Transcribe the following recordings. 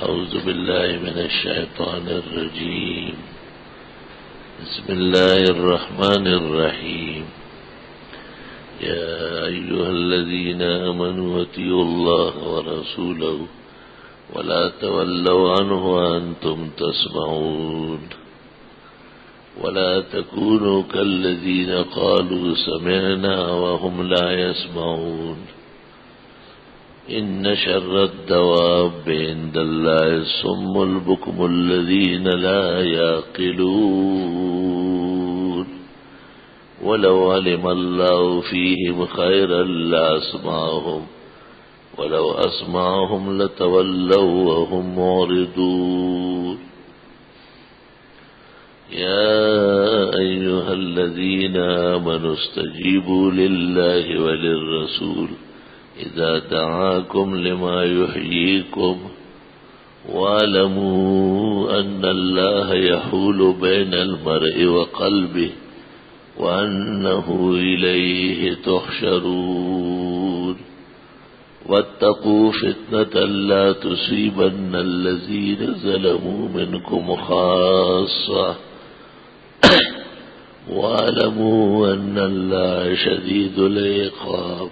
أعوذ بالله من الشيطان الرجيم. بسم الله الرحمن الرحيم. يا أيها الذين آمنوا أطيعوا الله ورسوله ولا تولوا عنه وأنتم تسمعون ولا تكونوا كالذين قالوا سمعنا وهم لا يسمعون. إن شر الدواب عند الله الصم البكم الذين لا يعقلون. ولو علم الله فيهم خيرا لأسمعهم ولو أسمعهم لتولوا وهم معرضون. يا أيها الذين آمنوا استجيبوا لله وللرسول إذا دعاكم لما يحييكم واعلموا أن الله يحول بين المرء وقلبه وأنه إليه تحشرون. واتقوا فتنة لا تصيبن الذين ظلموا منكم خاصة واعلموا أن الله شديد العقاب.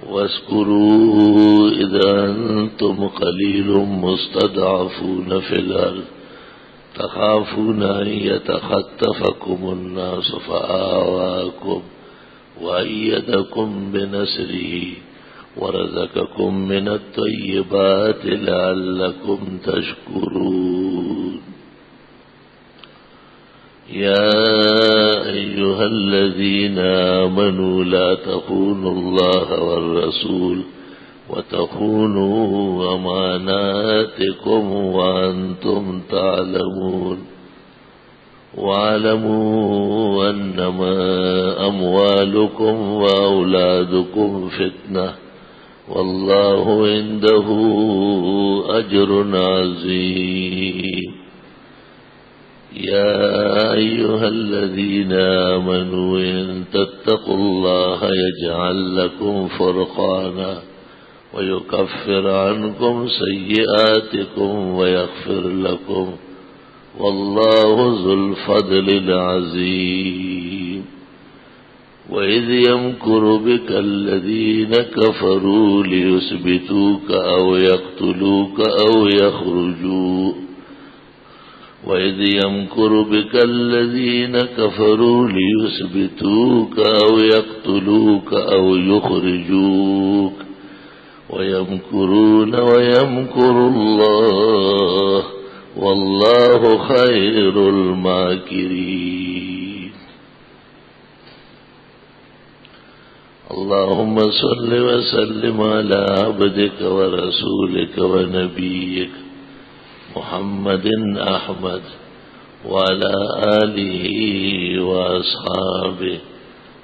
واذكروا إذا أنتم قليل مستضعفون في الأرض تخافون أن يتخطفكم الناس فآواكم وأيدكم بنصره ورزقكم من الطيبات لعلكم تشكرون. يا أيها الذين آمنوا لا تخونوا الله والرسول وتخونوا أماناتكم وأنتم تعلمون. واعلموا أنما أموالكم وأولادكم فتنة والله عنده أجر عظيم. يا أيها الذين آمنوا إن تتقوا الله يجعل لكم فرقانا ويكفر عنكم سيئاتكم ويغفر لكم والله ذو الفضل العظيم. وإذ يمكر بك الذين كفروا ليثبتوك أو يقتلوك أو يخرجوك وإذ يمكر بك الذين كفروا ليثبتوك أو يقتلوك أو يخرجوك ويمكرون ويمكر الله والله خير الماكرين. اللهم صل وسلم على عبدك ورسولك ونبيك محمد أحمد وعلى آله وأصحابه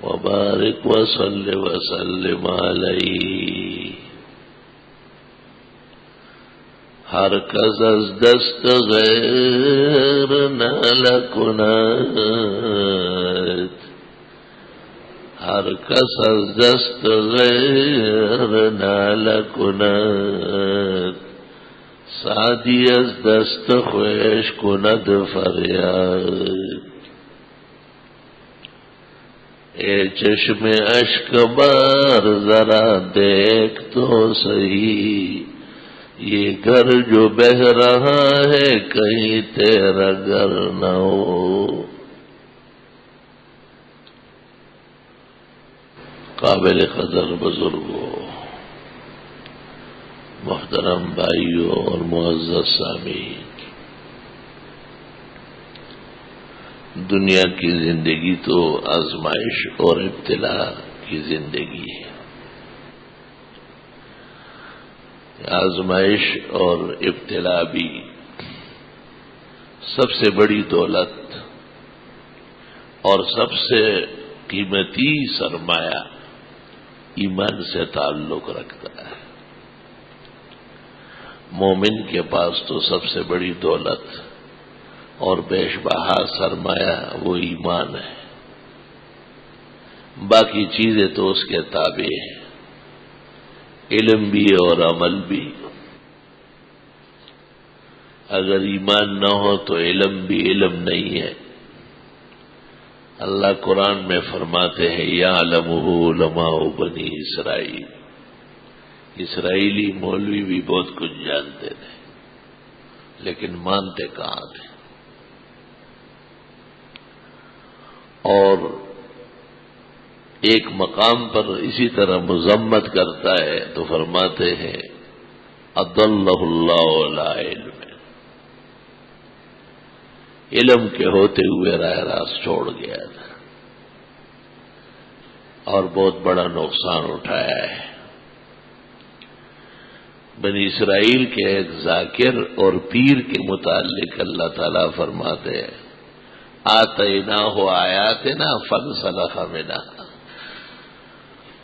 وبارك وصل وسلم عليه. ہر کس از دست غیر نہ کند ہر کس از دست غیر نہ کند سعدی از دست خویش کند فریاد. اے چشم اشک بار ذرا دیکھ تو صحیح یہ گھر جو بہہ رہا ہے کہیں تیرا گھر نہ ہو. قابل قدر بزرگوں، محترم بھائیوں اور معزز سامعین، دنیا کی زندگی تو آزمائش اور ابتلا کی زندگی ہے. آزمائش اور ابتلا بھی سب سے بڑی دولت اور سب سے قیمتی سرمایہ ایمان سے تعلق رکھتا ہے. مومن کے پاس تو سب سے بڑی دولت اور بیش بہا سرمایہ وہ ایمان ہے. باقی چیزیں تو اس کے تابع ہیں، علم بھی اور عمل بھی. اگر ایمان نہ ہو تو علم بھی علم نہیں ہے۔ اللہ قرآن میں فرماتے ہیں یعلمہ علماء بنی اسرائیل، اسرائیلی مولوی بھی بہت کچھ جانتے تھے لیکن مانتے کہاں تھے۔ اور ایک مقام پر اسی طرح مذمت کرتا ہے تو فرماتے ہیں اضلہ اللہ علی علم، علم کے ہوتے ہوئے راہ راست چھوڑ گیا تھا اور بہت بڑا نقصان اٹھایا ہے۔ بنی اسرائیل کے ایک ذاکر اور پیر کے متعلق اللہ تعالیٰ فرماتے ہیں آتیناہ آیاتنا فانسلخ منھا،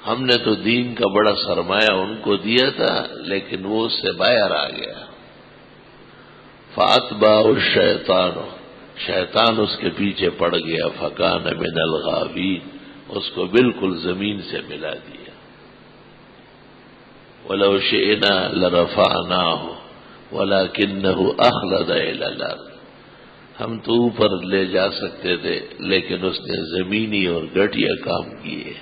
ہم نے تو دین کا بڑا سرمایہ ان کو دیا تھا لیکن وہ اس سے باہر آ گیا۔ فاتبعہ الشیطان، شیطان اس کے پیچھے پڑ گیا، فکان من الغاوین، اس کو بالکل زمین سے ملا دیا۔ وَلَوْ شِئْنَا لَرَفَعْنَاهُ وَلَكِنَّهُ أَخْلَدَ إِلَى الْأَرْضِ، ہم تو اوپر لے جا سکتے تھے لیکن اس نے زمینی اور گھٹیا کام کیے۔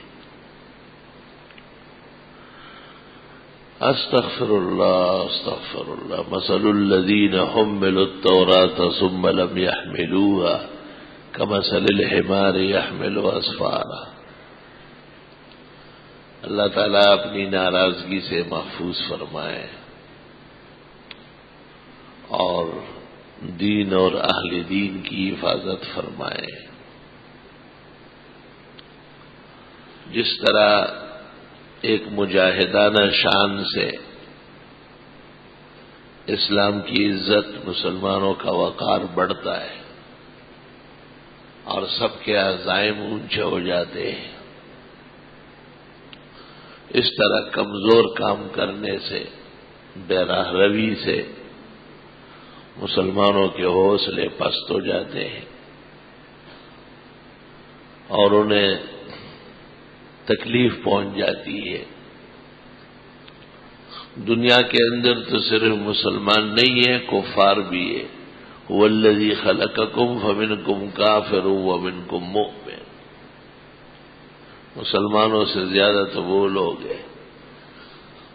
استغفر اللہ مثل الذین حملوا التوراة ثم لم يحملوها كمثل الحمار يحمل اسفارا۔ اللہ تعالیٰ اپنی ناراضگی سے محفوظ فرمائے اور دین اور اہل دین کی حفاظت فرمائے۔ جس طرح ایک مجاہدانہ شان سے اسلام کی عزت، مسلمانوں کا وقار بڑھتا ہے اور سب کے عزائم اونچے ہو جاتے ہیں، اس طرح کمزور کام کرنے سے، بے راہ روی سے مسلمانوں کے حوصلے پست ہو جاتے ہیں اور انہیں تکلیف پہنچ جاتی ہے۔ دنیا کے اندر تو صرف مسلمان نہیں ہے، کفار بھی ہے۔ هو الذی خلقکم فمنکم کافر ومنکم مؤمن، مسلمانوں سے زیادہ تو وہ لوگ ہیں،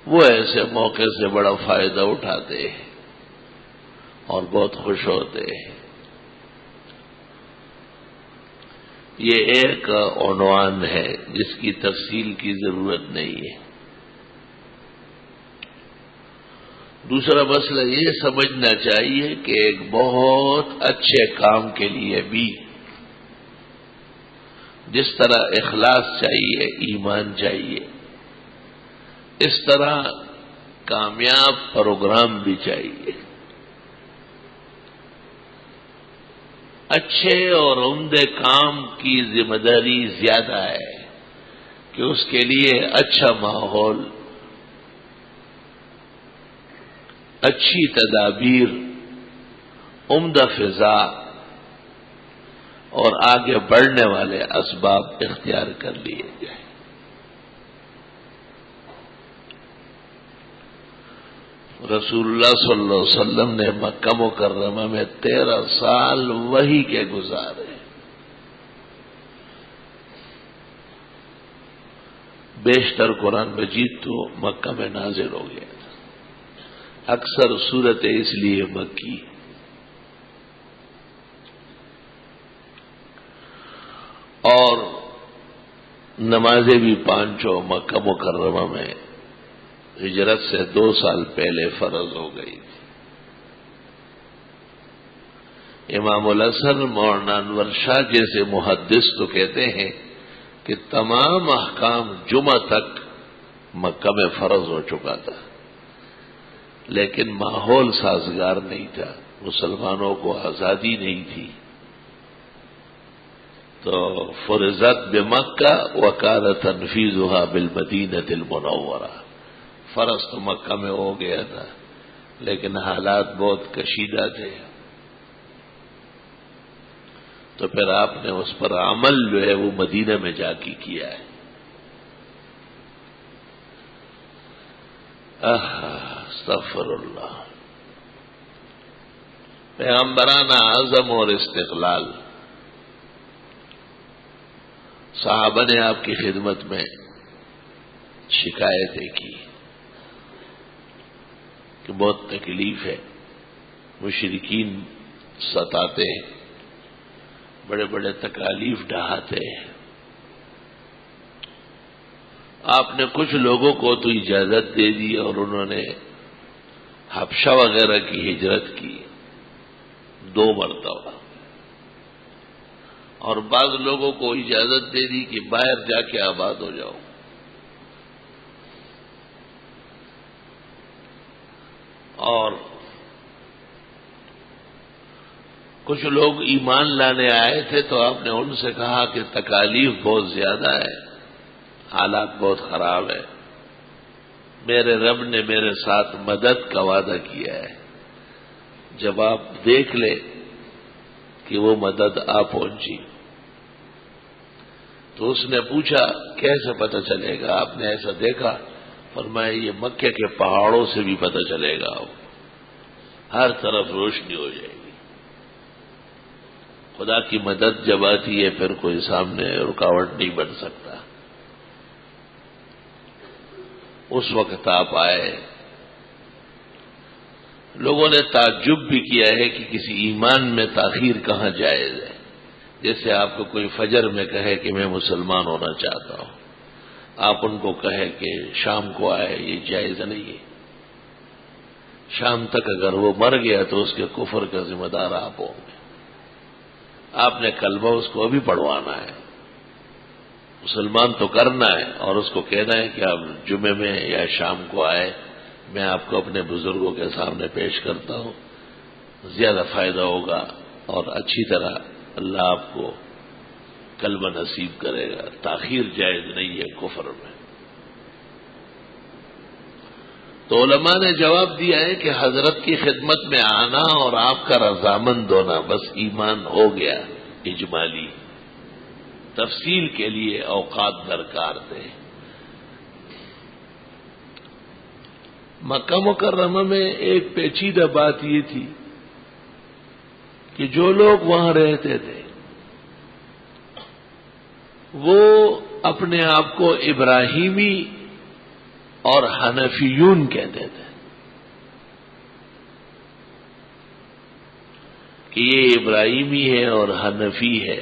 وہ ایسے موقع سے بڑا فائدہ اٹھاتے ہیں اور بہت خوش ہوتے ہیں۔ یہ ایک عنوان ہے جس کی تفصیل کی ضرورت نہیں ہے۔ دوسرا مسئلہ یہ سمجھنا چاہیے کہ ایک بہت اچھے کام کے لیے بھی جس طرح اخلاص چاہیے، ایمان چاہیے، اس طرح کامیاب پروگرام بھی چاہیے۔ اچھے اور عمدہ کام کی ذمہ داری زیادہ ہے کہ اس کے لیے اچھا ماحول، اچھی تدابیر، عمدہ فضا اور آگے بڑھنے والے اسباب اختیار کر لیے جائیں۔ رسول اللہ صلی اللہ علیہ وسلم نے مکہ مکرمہ میں 13 سال وحی کے گزارے، بیشتر قرآن مجید تو مکہ میں نازل ہو گیا تھا، اکثر صورتیں اس لیے مکی۔ اور نمازیں بھی پانچوں مکہ مکرمہ میں ہجرت سے 2 سال پہلے فرض ہو گئی تھی۔ امام الحسن مولانا انور شاہ جیسے محدث تو کہتے ہیں کہ تمام احکام جمعہ تک مکہ میں فرض ہو چکا تھا، لیکن ماحول سازگار نہیں تھا، مسلمانوں کو آزادی نہیں تھی، تو فرضت بمکہ وکان تنفیذها بالمدینۃ المنورہ، فرض تو مکہ میں ہو گیا تھا لیکن حالات بہت کشیدہ تھے، تو پھر آپ نے اس پر عمل جو ہے وہ مدینہ میں جا کے کیا ہے۔ استغفر اللہ۔ پیغمبرانہ عزم اور استقلال. صحابہ نے آپ کی خدمت میں شکایتیں کی کہ بہت تکلیف ہے، مشرکین ستاتے ہیں، بڑے بڑے تکالیف ڈھاتے ہیں. آپ نے کچھ لوگوں کو تو اجازت دے دی اور انہوں نے حبشہ وغیرہ کی ہجرت کی 2 مرتبہ، اور بعض لوگوں کو اجازت دے دی کہ باہر جا کے آباد ہو جاؤ. اور کچھ لوگ ایمان لانے آئے تھے تو آپ نے ان سے کہا کہ تکالیف بہت زیادہ ہے، حالات بہت خراب ہے، میرے رب نے میرے ساتھ مدد کا وعدہ کیا ہے، جب آپ دیکھ لیں کہ وہ مدد آ پہنچی. تو اس نے پوچھا کیسے پتہ چلے گا؟ آپ نے ایسا دیکھا؟ فرمایا یہ مکے کے پہاڑوں سے بھی پتہ چلے گا، ہر طرف روشنی ہو جائے گی. خدا کی مدد جب آتی ہے پھر کوئی سامنے رکاوٹ نہیں بن سکتا. اس وقت آپ آئے. لوگوں نے تعجب بھی کیا ہے کہ کسی ایمان میں تاخیر کہاں جائز ہے. جیسے آپ کو کوئی فجر میں کہے کہ میں مسلمان ہونا چاہتا ہوں، آپ ان کو کہے کہ شام کو آئے، یہ جائز نہیں ہے. شام تک اگر وہ مر گیا تو اس کے کفر کا ذمہ دار آپ ہوں گے. آپ نے کلمہ اس کو ابھی پڑھوانا ہے، مسلمان تو کرنا ہے، اور اس کو کہنا ہے کہ آپ جمعے میں یا شام کو آئے، میں آپ کو اپنے بزرگوں کے سامنے پیش کرتا ہوں، زیادہ فائدہ ہوگا اور اچھی طرح اللہ آپ کو کلمہ نصیب کرے گا. تاخیر جائز نہیں ہے کفر میں. تو علماء نے جواب دیا ہے کہ حضرت کی خدمت میں آنا اور آپ کا رضامند ہونا بس ایمان ہو گیا اجمالی. تفصیل کے لیے اوقات درکار تھے. مکہ مکرمہ میں ایک پیچیدہ بات یہ تھی کہ جو لوگ وہاں رہتے تھے وہ اپنے آپ کو ابراہیمی اور حنفیون کہتے تھے کہ یہ ابراہیمی ہے اور حنفی ہے.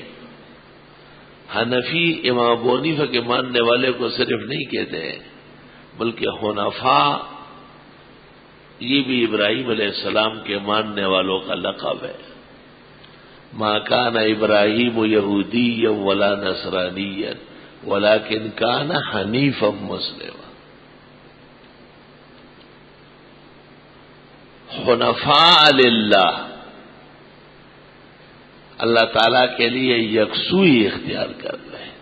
حنفی امام ابو حنیفہ کے ماننے والے کو صرف نہیں کہتے ہیں بلکہ حنفاء یہ بھی ابراہیم علیہ السلام کے ماننے والوں کا لقب ہے. ما کان ابراہیم یہودیا ولا نصرانیا ولکن کان حنیفا مسلما. حنفاء للہ، اللہ تعالی کے لیے یکسوئی اختیار کر رہے ہیں.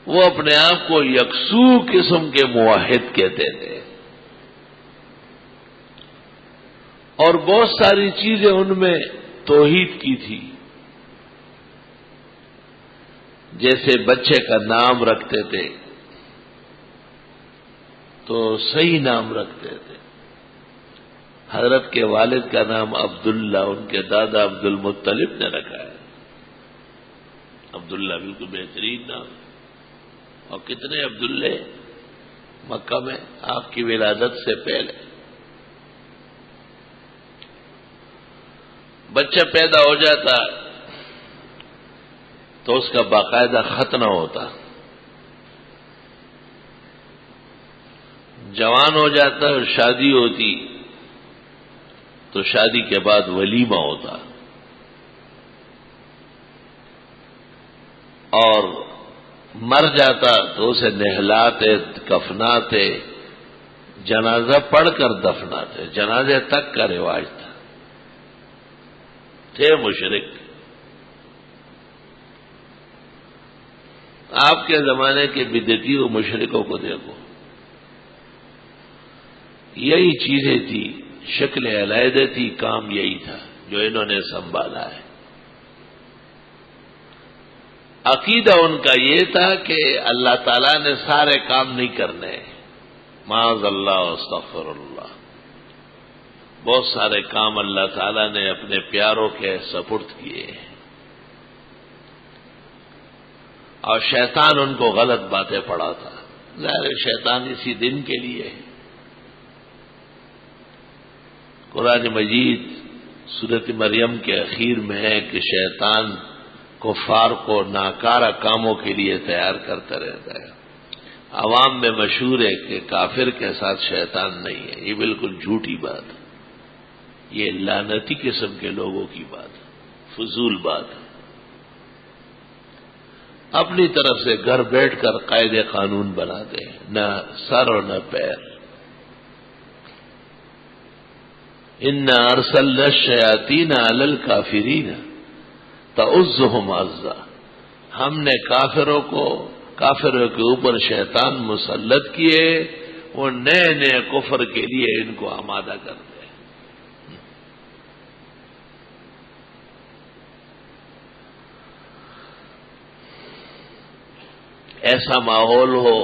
وہ اپنے آپ کو یکسو قسم کے موحد کہتے تھے، اور بہت ساری چیزیں ان میں توحید کی تھی. جیسے بچے کا نام رکھتے تھے تو صحیح نام رکھتے تھے. حضرت کے والد کا نام عبداللہ، ان کے دادا عبد المطلب نے رکھا ہے. عبداللہ بالکل بہترین نام. اور کتنے عبداللہ مکہ میں آپ کی ولادت سے پہلے. بچہ پیدا ہو جاتا تو اس کا باقاعدہ ختنہ ہوتا. جوان ہو جاتا اور شادی ہوتی تو شادی کے بعد ولیمہ ہوتا. اور مر جاتا تو اسے نہلاتے، کفناتے، جنازہ پڑھ کر دفناتے. جنازے تک کا رواج تھا. تھے مشرک. آپ کے زمانے کے بدعتی و مشرکوں کو دیکھو، یہی چیزیں تھی، شکل علیحدہ تھی، کام یہی تھا جو انہوں نے سنبھالا ہے. عقیدہ ان کا یہ تھا کہ اللہ تعالیٰ نے سارے کام نہیں کرنے، معاذ اللہ استغفر اللہ. بہت سارے کام اللہ تعالیٰ نے اپنے پیاروں کے سپرد کیے ہیں، اور شیطان ان کو غلط باتیں پڑھاتا۔ ظاہر شیطان اسی دن کے لیے ہے۔ قرآن مجید سورۃ مریم کے اخیر میں ہے کہ شیطان کفار کو ناکارہ کاموں کے لیے تیار کرتا رہتا ہے۔ عوام میں مشہور ہے کہ کافر کے ساتھ شیطان نہیں ہے، یہ بالکل جھوٹی بات ہے، یہ لعنتی قسم کے لوگوں کی بات ہے، فضول بات ہے۔ اپنی طرف سے گھر بیٹھ کر قاعدے قانون بناتے ہیں، نہ سر اور نہ پیر۔ اِنَّا أَرْسَلْنَا الشَّيَاطِينَ عَلَى الْكَافِرِينَ تَؤُزُّهُمْ عَزًّا، ہم نے کافروں کے اوپر شیطان مسلط کیے، وہ نئے نئے کفر کے لیے ان کو آمادہ کرتے ہیں۔ ایسا ماحول ہو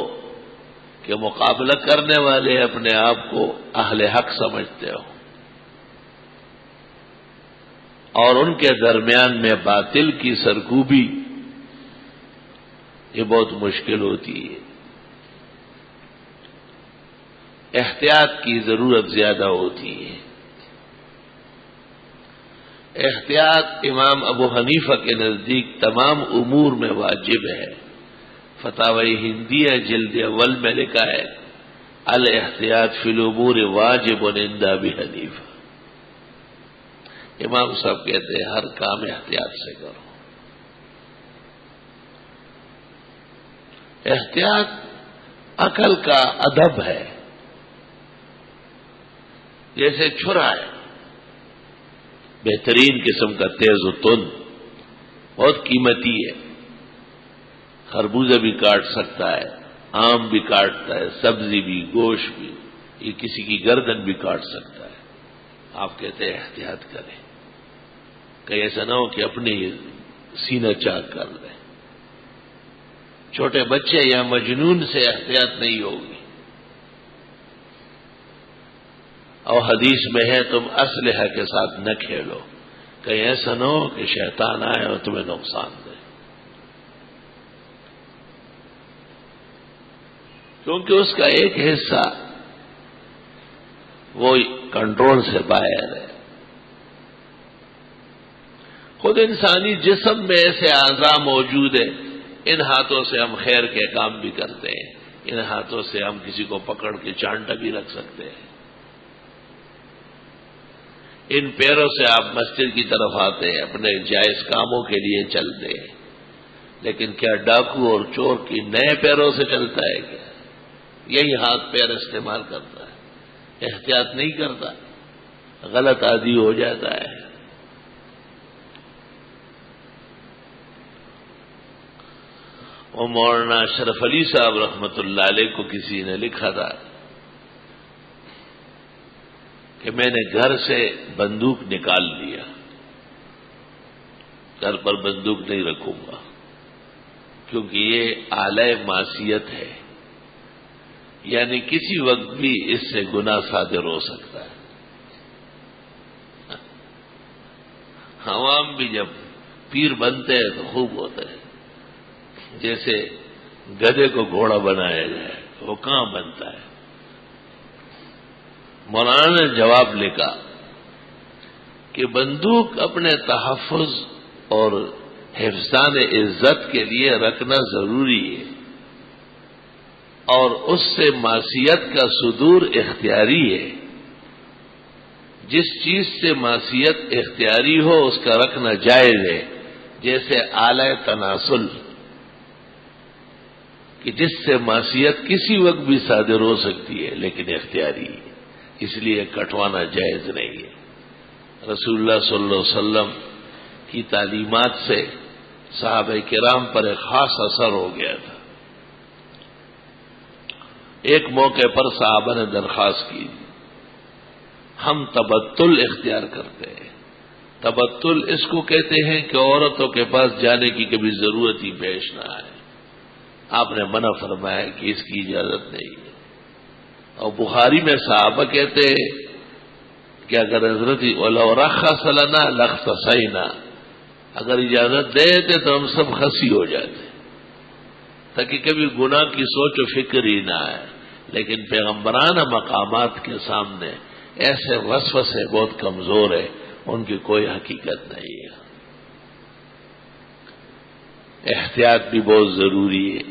کہ مقابلہ کرنے والے اپنے آپ کو اہل حق سمجھتے ہو، اور ان کے درمیان میں باطل کی سرکوبی یہ بہت مشکل ہوتی ہے۔ احتیاط کی ضرورت زیادہ ہوتی ہے۔ احتیاط امام ابو حنیفہ کے نزدیک تمام امور میں واجب ہے۔ فتاوی ہندیہ جلد اول میں لکھا ہے الاحتیاط فی الامور واجب عند ابی حنیفہ۔ امام صاحب کہتے ہیں ہر کام احتیاط سے کرو۔ احتیاط عقل کا ادب ہے، جیسے چھرا ہے، بہترین قسم کا تیز و تند، بہت قیمتی ہے، خربوزہ بھی کاٹ سکتا ہے، آم بھی کاٹتا ہے، سبزی بھی، گوشت بھی، یہ کسی کی گردن بھی کاٹ سکتا ہے۔ آپ کہتے ہیں احتیاط کریں، کہیں ایسا نہ ہو کہ اپنے سینہ چاک کر لیں۔ چھوٹے بچے یا مجنون سے احتیاط نہیں ہوگی، اور حدیث میں ہے تم اسلحہ کے ساتھ نہ کھیلو، کہیں ایسا نہ ہو کہ شیطان آئے اور تمہیں نقصان دے، کیونکہ اس کا ایک حصہ وہ کنٹرول سے باہر ہے۔ خود انسانی جسم میں ایسے اعضاء موجود ہیں، ان ہاتھوں سے ہم خیر کے کام بھی کرتے ہیں، ان ہاتھوں سے ہم کسی کو پکڑ کے چانٹا بھی رکھ سکتے ہیں، ان پیروں سے آپ مسجد کی طرف آتے ہیں، اپنے جائز کاموں کے لیے چلتے ہیں۔ لیکن کیا ڈاکو اور چور کی نئے پیروں سے چلتا ہے؟ کیا یہی ہاتھ پیر استعمال کرتا ہے، احتیاط نہیں کرتا، غلط عادی ہو جاتا ہے۔ وہ مولانا اشرف علی صاحب رحمت اللہ علیہ کو کسی نے لکھا تھا کہ میں نے گھر سے بندوق نکال لیا، گھر پر بندوق نہیں رکھوں گا، کیونکہ یہ آلہ معصیت ہے، یعنی کسی وقت بھی اس سے گناہ صادر ہو سکتا ہے۔ عوام بھی جب پیر بنتے ہیں تو خوب ہوتے ہیں، جیسے گدھے کو گھوڑا بنایا جائے، وہ کہاں بنتا ہے؟ مولانا نے جواب لکھا کہ بندوق اپنے تحفظ اور حفظان عزت کے لیے رکھنا ضروری ہے، اور اس سے معصیت کا صدور اختیاری ہے۔ جس چیز سے معصیت اختیاری ہو اس کا رکھنا جائز ہے، جیسے آلہ تناسل، کہ جس سے معصیت کسی وقت بھی صادر ہو سکتی ہے لیکن اختیاری ہے، اس لیے کٹوانا جائز نہیں ہے۔ رسول اللہ صلی اللہ علیہ وسلم کی تعلیمات سے صحابہ کرام پر ایک خاص اثر ہو گیا تھا۔ ایک موقع پر صحابہ نے درخواست کی، ہم تبتل اختیار کرتے ہیں۔ تبتل اس کو کہتے ہیں کہ عورتوں کے پاس جانے کی کبھی ضرورت ہی پیش نہ آئے۔ آپ نے منع فرمایا کہ اس کی اجازت نہیں ہے، اور بخاری میں صحابہ کہتے ہیں کہ اگر حضرت ولو رخص لنا لاختصینا، اگر اجازت دے دیتے تو ہم سب خسی ہو جاتے، تاکہ کبھی گناہ کی سوچ و فکر ہی نہ آئے. لیکن پیغمبرانہ مقامات کے سامنے ایسے وسوسے بہت کمزور ہے، ان کی کوئی حقیقت نہیں ہے. احتیاط بھی بہت ضروری ہے،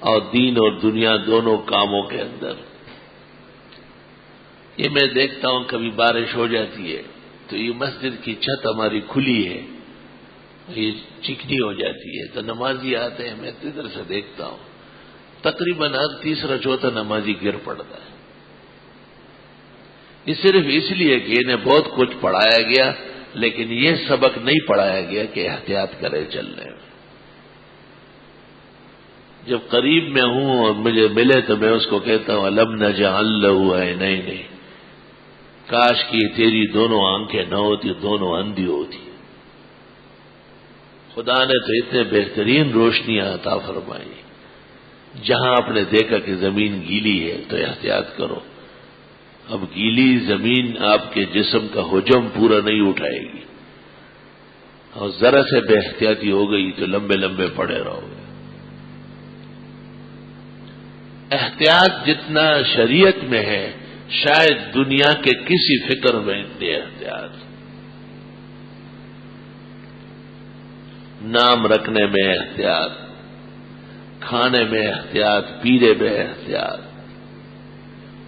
اور دین اور دنیا دونوں کاموں کے اندر. یہ میں دیکھتا ہوں کبھی بارش ہو جاتی ہے تو یہ مسجد کی چھت ہماری کھلی ہے، یہ چکنی ہو جاتی ہے، تو نمازی آتے ہیں، میں ادھر سے دیکھتا ہوں تقریباً ہر تیسرا چوتھا نمازی گر پڑتا ہے. یہ صرف اس لیے کہ انہیں بہت کچھ پڑھایا گیا، لیکن یہ سبق نہیں پڑھایا گیا کہ احتیاط کرے چلنے میں. جب قریب میں ہوں اور مجھے ملے تو میں اس کو کہتا ہوں الم نجعل لہ عینین، کاش کی تیری دونوں آنکھیں نہ ہوتی، دونوں اندھی ہوتی. خدا نے تو اتنے بہترین روشنیاں عطا فرمائی. جہاں آپ نے دیکھا کہ زمین گیلی ہے تو احتیاط کرو. اب گیلی زمین آپ کے جسم کا حجم پورا نہیں اٹھائے گی، اور ذرا سے بے احتیاطی ہو گئی تو لمبے لمبے پڑے رہو گے. احتیاط جتنا شریعت میں ہے شاید دنیا کے کسی فکر میں اتنی احتیاط. نام رکھنے میں احتیاط، کھانے میں احتیاط، پینے میں احتیاط.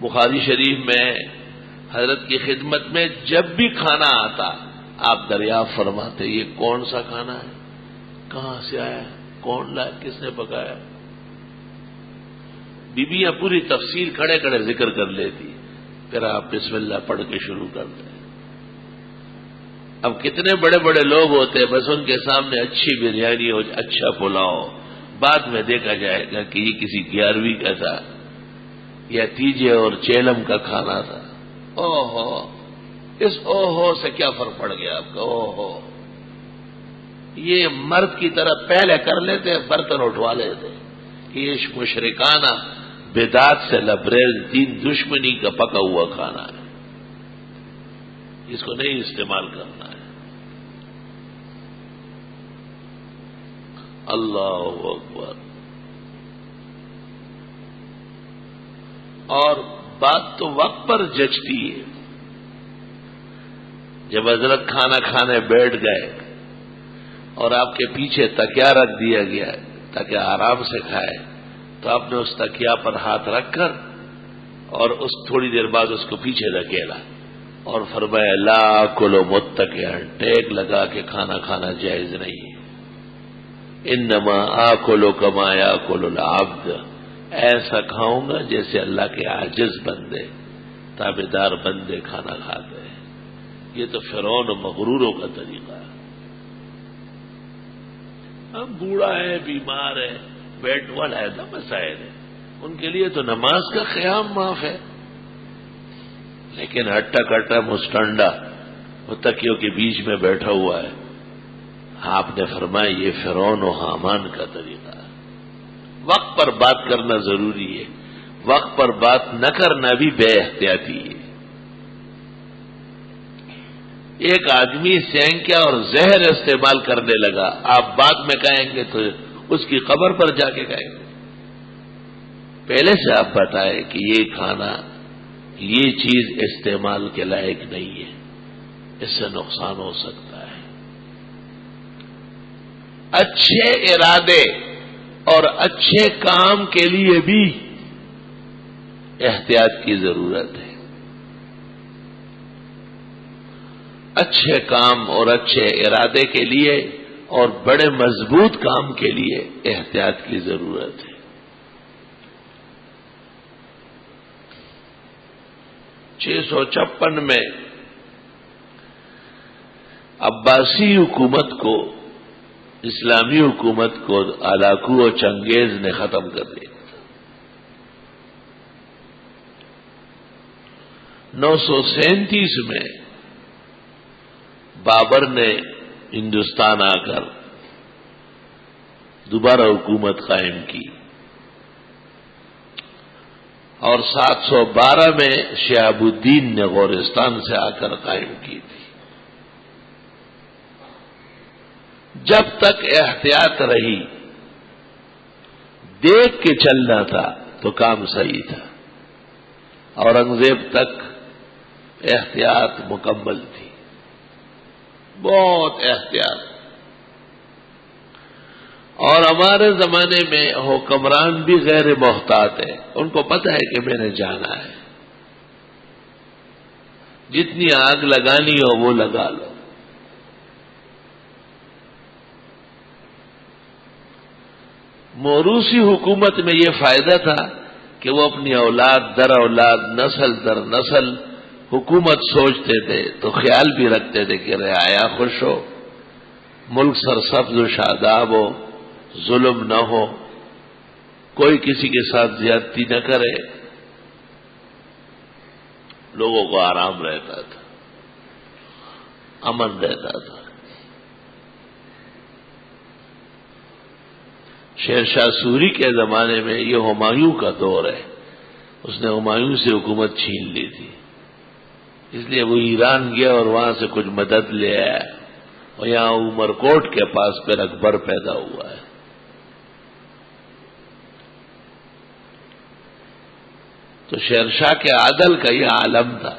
بخاری شریف میں حضرت کی خدمت میں جب بھی کھانا آتا آپ دریافت فرماتے یہ کون سا کھانا ہے، کہاں سے آیا، کون لایا، کس نے پکایا. بیویاں پوری تفصیل کھڑے کھڑے ذکر کر لیتی، پھر آپ بسم اللہ پڑھ کے شروع کرتے. اب کتنے بڑے بڑے لوگ ہوتے ہیں، بس ان کے سامنے اچھی بریانی ہو، اچھا پلاؤ، بعد میں دیکھا جائے گا کہ یہ کسی 11ویں کا تھا یا تیجے اور چیلم کا کھانا تھا. اوہو، اس اوہو سے کیا فرق پڑ گیا آپ کا؟ اوہو، یہ مرد کی طرح پہلے کر لیتے، برتن اٹھوا لیتے. یہ مشرکانہ بدعت سے لبریز دین دشمنی کا پکا ہوا کھانا ہے، اس کو نہیں استعمال کرنا ہے. اللہ اکبر. اور بات تو وقت پر جچتی ہے. جب حضرت کھانا کھانے بیٹھ گئے اور آپ کے پیچھے تکیا رکھ دیا گیا تاکہ آرام سے کھائے، تو آپ نے اس تکیا پر ہاتھ رکھ کر اور اس تھوڑی دیر بعد اس کو پیچھے دھکیلا اور فرمایا لا کلو متکئا، ٹیک لگا کے کھانا کھانا جائز نہیں. انما آکلو کما یاکل العبد، ایسا کھاؤں گا جیسے اللہ کے عاجز بندے، تابعدار بندے کھانا کھاتے ہیں. یہ تو فرعون و مغروروں کا طریقہ ہے. اب بوڑھا ہے، بیمار ہے، بیٹ والا ہے، نا مسائل ہے، ان کے لیے تو نماز کا قیام معاف ہے. لیکن ہٹا کٹا مسٹنڈا وہ تکیوں کے بیچ میں بیٹھا ہوا ہے. آپ نے فرمایا یہ فرعون و حامان کا طریقہ ہے. وقت پر بات کرنا ضروری ہے، وقت پر بات نہ کرنا بھی بے احتیاطی ہے. ایک آدمی سینکیا اور زہر استعمال کرنے لگا، آپ بعد میں کہیں گے تو اس کی قبر پر جا کے کہیں گے. پہلے سے آپ بتائیں کہ یہ کھانا، یہ چیز استعمال کے لائق نہیں ہے، اس سے نقصان ہو سکتا ہے. اچھے ارادے اور اچھے کام کے لیے بھی احتیاط کی ضرورت ہے. اچھے کام اور اچھے ارادے کے لیے اور بڑے مضبوط کام کے لیے احتیاط کی ضرورت ہے. 656 میں عباسی حکومت کو، اسلامی حکومت کو علاقو و چنگیز نے ختم کر دیا. 937 میں بابر نے ہندوستان آ کر دوبارہ حکومت قائم کی. اور 712 میں شہاب الدین نے غورستان سے آ کر قائم کی تھی۔ جب تک احتیاط رہی، دیکھ کے چلنا تھا تو کام صحیح تھا۔ اورنگزیب تک احتیاط مکمل تھی، بہت احتیاط۔ اور ہمارے زمانے میں حکمران بھی غیر محتاط ہیں، ان کو پتہ ہے کہ میں نے جانا ہے، جتنی آگ لگانی ہو وہ لگا لو۔ موروثی حکومت میں یہ فائدہ تھا کہ وہ اپنی اولاد در اولاد، نسل در نسل حکومت سوچتے تھے، تو خیال بھی رکھتے تھے کہ رعایا خوش ہو، ملک سرسبز و شاداب ہو، ظلم نہ ہو، کوئی کسی کے ساتھ زیادتی نہ کرے، لوگوں کو آرام رہتا تھا، امن رہتا تھا۔ شیر شاہ سوری کے زمانے میں یہ ہمایوں کا دور ہے، اس نے ہمایوں سے حکومت چھین لی تھی، اس لیے وہ ایران گیا اور وہاں سے کچھ مدد لے آیا، اور یہاں عمر کوٹ کے پاس پھر اکبر پیدا ہوا ہے۔ تو شیر شاہ کے عدل کا یہ عالم تھا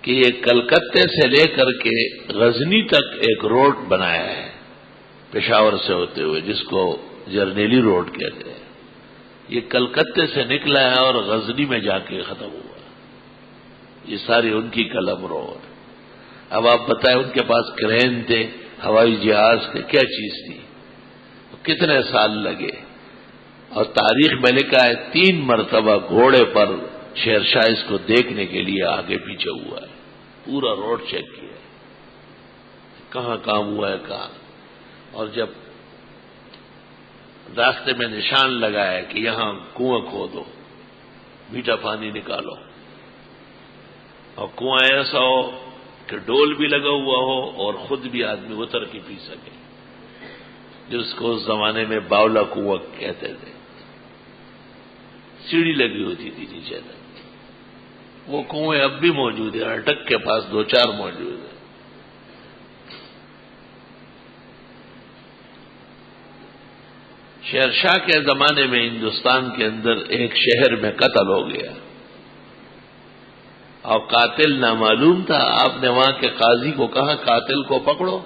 کہ یہ کلکتے سے لے کر کے غزنی تک ایک روڈ بنایا ہے، پشاور سے ہوتے ہوئے، جس کو جرنیلی روڈ کہتے ہیں۔ یہ کلکتے سے نکلا ہے اور غزنی میں جا کے ختم ہوا، یہ ساری ان کی قلم رو ہے۔ اب آپ بتائیں، ان کے پاس کرین تھے، ہوائی جہاز تھے، کیا چیز تھی، کتنے سال لگے؟ اور تاریخ میں لکھا ہے 3 مرتبہ گھوڑے پر شیر شاہ اس کو دیکھنے کے لیے آگے پیچھے ہوا ہے، پورا روڈ چیک کیا ہے، کہاں کام ہوا ہے کہاں۔ اور جب راستے میں نشان لگایا کہ یہاں کنواں کھودو، میٹھا پانی نکالو، اور کنواں ایسا ہو کہ ڈول بھی لگا ہوا ہو اور خود بھی آدمی اتر کے پی سکے، جس کو اس زمانے میں باولا کنواں کہتے تھے، سیڑھی لگی ہوتی تھی نیچے تک۔ وہ کنویں اب بھی موجود ہیں، اٹک کے پاس 2-4 موجود ہیں۔ شیر شاہ کے زمانے میں ہندوستان کے اندر ایک شہر میں قتل ہو گیا، اور قاتل نامعلوم تھا۔ آپ نے وہاں کے قاضی کو کہا قاتل کو پکڑو،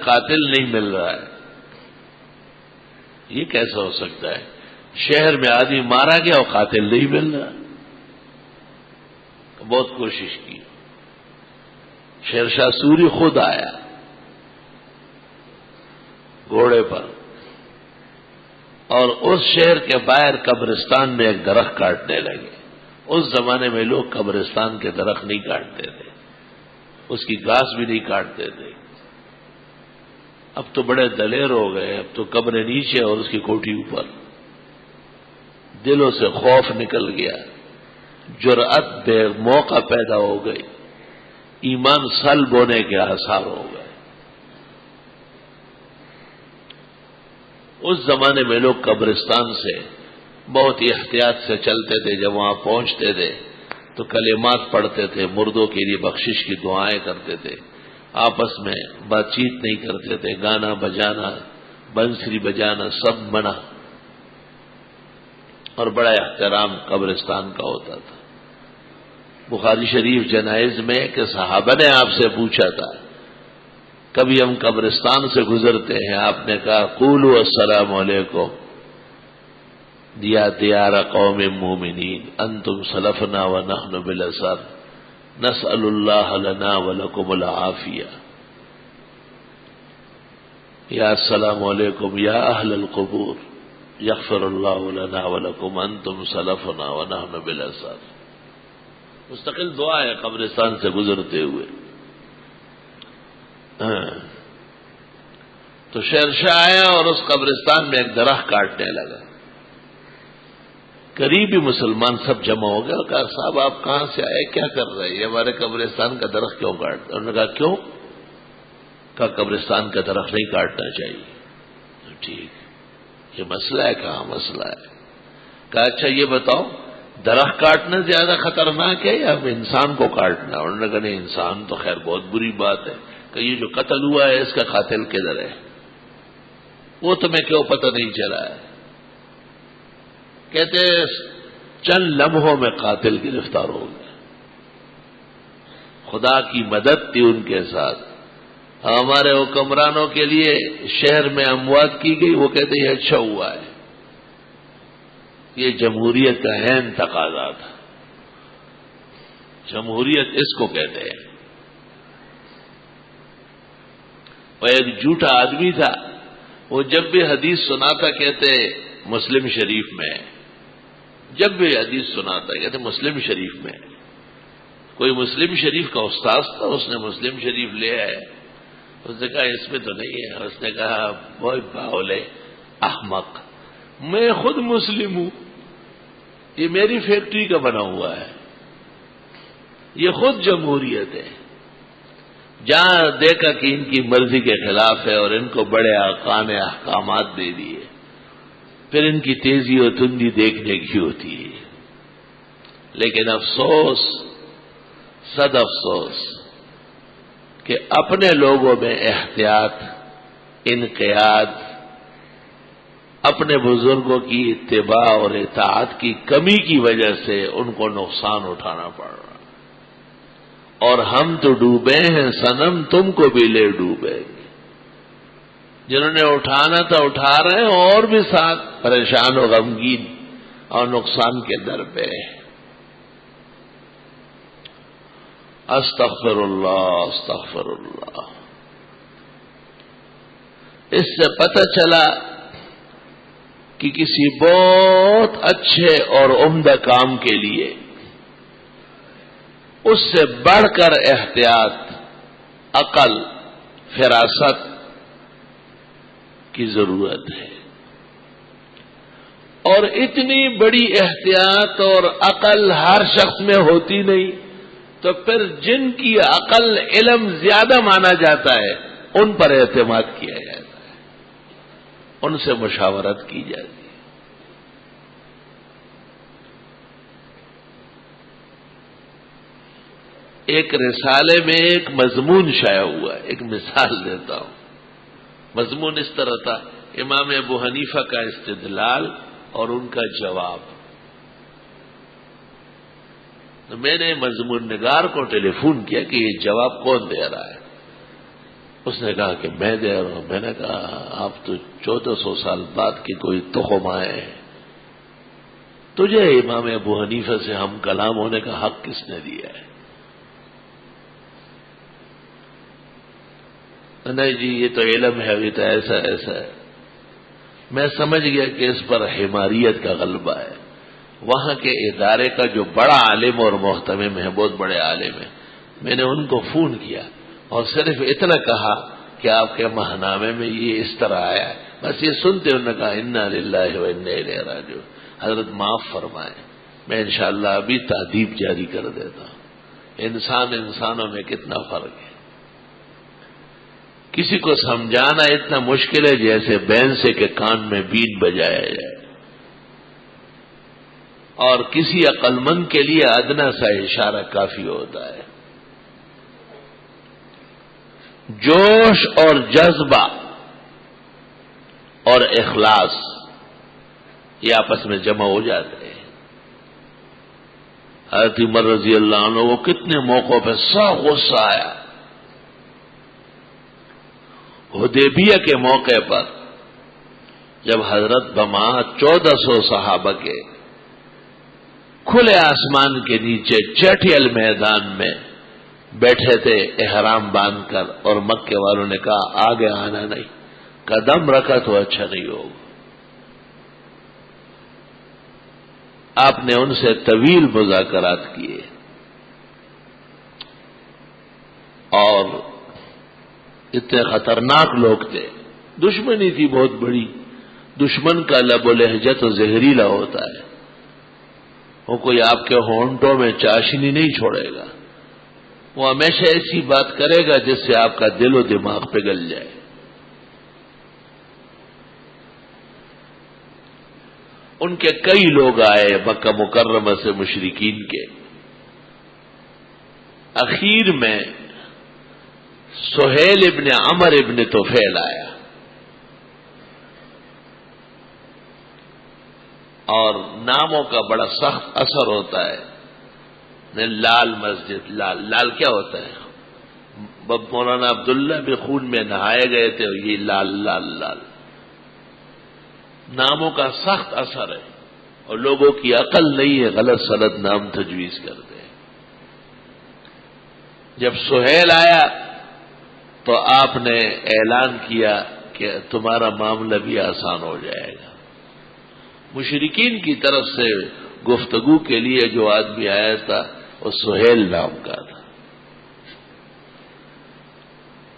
قاتل نہیں مل رہا ہے، یہ کیسا ہو سکتا ہے؟ شہر میں آدمی مارا گیا اور قاتل نہیں مل رہا۔ بہت کوشش کی، شیر شاہ سوری خود آیا گھوڑے پر، اور اس شہر کے باہر قبرستان میں ایک درخت کاٹنے لگے۔ اس زمانے میں لوگ قبرستان کے درخت نہیں کاٹتے تھے، اس کی گھاس بھی نہیں کاٹتے تھے۔ اب تو بڑے دلیر ہو گئے، اب تو قبریں نیچے اور اس کی کوٹھی اوپر۔ دلوں سے خوف نکل گیا، جرأت بے موقع پیدا ہو گئی، ایمان سلب ہونے کے آثار ہو گئے۔ اس زمانے میں لوگ قبرستان سے بہت ہی احتیاط سے چلتے تھے، جب وہاں پہنچتے تھے تو کلمات پڑھتے تھے، مردوں کے لیے بخشش کی دعائیں کرتے تھے، آپس میں بات چیت نہیں کرتے تھے، گانا بجانا، بنسری بجانا سب منع، اور بڑا احترام قبرستان کا ہوتا تھا۔ بخاری شریف جنائز میں کہ صحابہ نے آپ سے پوچھا تھا، کبھی ہم قبرستان سے گزرتے ہیں، آپ نے کہا قولوا السلام علیکم یا دیار قوم مومنین انتم سلفنا ونحن بالاثر نسأل اللہ لنا ولکم العافیہ، یا السلام علیکم یا اہل القبور یغفر اللہ لنا ولکم انتم سلفنا ونحن بالاثر۔ مستقل دعا ہے قبرستان سے گزرتے ہوئے۔ تو شیر شاہ آیا اور اس قبرستان میں ایک درخت کاٹنے لگا۔ قریبی مسلمان سب جمع ہو گئے اور کہا صاحب آپ کہاں سے آئے، کیا کر رہے ہیں، ہمارے قبرستان کا درخت کیوں کاٹتے؟ انہوں نے کہا کیوں؟ کہا قبرستان کا درخت نہیں کاٹنا چاہیے۔ ٹھیک، یہ مسئلہ ہے؟ کہاں مسئلہ ہے؟ کہا اچھا یہ بتاؤ درخت کاٹنا زیادہ خطرناک ہے یا انسان کو کاٹنا؟ انہوں نے کہا نہیں انسان تو خیر بہت بری بات ہے، کہ یہ جو قتل ہوا ہے اس کا قاتل کدھر ہے؟ وہ تمہیں کیوں پتہ نہیں چلا ہے؟ کہتے چند لمحوں میں قاتل گرفتار ہو گیا۔ خدا کی مدد تھی ان کے ساتھ۔ ہمارے حکمرانوں کے لیے شہر میں اموات کی گئی، وہ کہتے ہیں اچھا ہوا ہے۔ یہ جمہوریت کا عین تقاضا تھا، جمہوریت اس کو کہتے ہیں۔ وہ ایک جھوٹا آدمی تھا، وہ جب بھی حدیث سناتا کہتے مسلم شریف میں، جب بھی حدیث سناتا کہتے مسلم شریف میں۔ کوئی مسلم شریف کا استاذ تھا، اس نے مسلم شریف لے آئے، اس نے کہا اس میں تو نہیں ہے۔ اس نے کہا بھائی باولے احمق، میں خود مسلم ہوں، یہ میری فیکٹری کا بنا ہوا ہے، یہ خود جمہوریت ہے۔ جہاں دیکھا کہ ان کی مرضی کے خلاف ہے اور ان کو بڑے آقا نے احکامات دے دیے، پھر ان کی تیزی اور تندی دیکھنے کی ہوتی ہے۔ لیکن افسوس، صد افسوس کہ اپنے لوگوں میں احتیاط، انقیاد، اپنے بزرگوں کی اتباع اور اطاعت کی کمی کی وجہ سے ان کو نقصان اٹھانا پڑ رہا۔ اور ہم تو ڈوبے ہیں صنم، تم کو بھی لے ڈوبے گے۔ جنہوں نے اٹھانا تھا اٹھا رہے ہیں، اور بھی ساتھ پریشان و غمگین اور نقصان کے در پہ۔ استغفر اللہ استغفر اللہ۔ اس سے پتہ چلا کہ کسی بہت اچھے اور عمدہ کام کے لیے اس سے بڑھ کر احتیاط، عقل، فراست کی ضرورت ہے۔ اور اتنی بڑی احتیاط اور عقل ہر شخص میں ہوتی نہیں، تو پھر جن کی عقل علم زیادہ مانا جاتا ہے ان پر اعتماد کیا جاتا ہے، ان سے مشاورت کی جاتی ہے۔ ایک رسالے میں ایک مضمون شائع ہوا ہے، ایک مثال دیتا ہوں۔ مضمون اس طرح تھا، امام ابو حنیفہ کا استدلال اور ان کا جواب۔ تو میں نے مضمون نگار کو ٹیلی فون کیا کہ یہ جواب کون دے رہا ہے؟ اس نے کہا کہ میں دے رہا ہوں۔ میں نے کہا آپ تو 1400 سال بعد کے کوئی تخم آئے ہیں، تجھے امام ابو حنیفہ سے ہم کلام ہونے کا حق کس نے دیا ہے؟ نہیں جی یہ تو علم ہے، یہ تو ایسا ایسا ہے۔ میں سمجھ گیا کہ اس پر حماریت کا غلبہ ہے۔ وہاں کے ادارے کا جو بڑا عالم اور محتمم ہے، بہت بڑے عالم ہیں، میں نے ان کو فون کیا اور صرف اتنا کہا کہ آپ کے ماہنامے میں یہ اس طرح آیا ہے، بس یہ سنتے انہوں نے کہا انا للہ و انا الیہ راجعون، حضرت معاف فرمائیں، میں انشاءاللہ ابھی تادیب جاری کر دیتا ہوں۔ انسان انسانوں میں کتنا فرق ہے۔ کسی کو سمجھانا اتنا مشکل ہے جیسے بین سے کے کان میں بین بجایا جائے، اور کسی عقل مند کے لیے ادنا سا اشارہ کافی ہوتا ہے۔ جوش اور جذبہ اور اخلاص یہ آپس میں جمع ہو جاتے ہیں۔ حضرت عمر رضی اللہ عنہ وہ کتنے موقعوں پہ سخت غصہ آیا۔ حدیبیہ کے موقع پر جب حضرت بما 1400 صحابہ کے کھلے آسمان کے نیچے چٹیل میدان میں بیٹھے تھے احرام باندھ کر، اور مکے والوں نے کہا آگے آنا نہیں، قدم رکھا تو اچھا نہیں ہوگا۔ آپ نے ان سے طویل مذاکرات کیے اور اتنے خطرناک لوگ تھے، دشمنی تھی بہت بڑی۔ دشمن کا لب و لہجہ تو زہریلا ہوتا ہے، وہ کوئی آپ کے ہونٹوں میں چاشنی نہیں چھوڑے گا، وہ ہمیشہ ایسی بات کرے گا جس سے آپ کا دل و دماغ پگھل جائے۔ ان کے کئی لوگ آئے مکہ مکرمہ سے مشرکین کے. اخیر میں سہیل ابن عمر ابن طفیل آیا اور ناموں کا بڑا سخت اثر ہوتا ہے. لال مسجد، لال کیا ہوتا ہے؟ مولانا عبداللہ بھی خون میں نہائے گئے تھے، یہ لال لال لال ناموں کا سخت اثر ہے اور لوگوں کی عقل نہیں ہے، غلط سلط نام تجویز کرتے ہیں. جب سہیل آیا تو آپ نے اعلان کیا کہ تمہارا معاملہ بھی آسان ہو جائے گا. مشرکین کی طرف سے گفتگو کے لیے جو آدمی آیا تھا وہ سہیل نام کا تھا.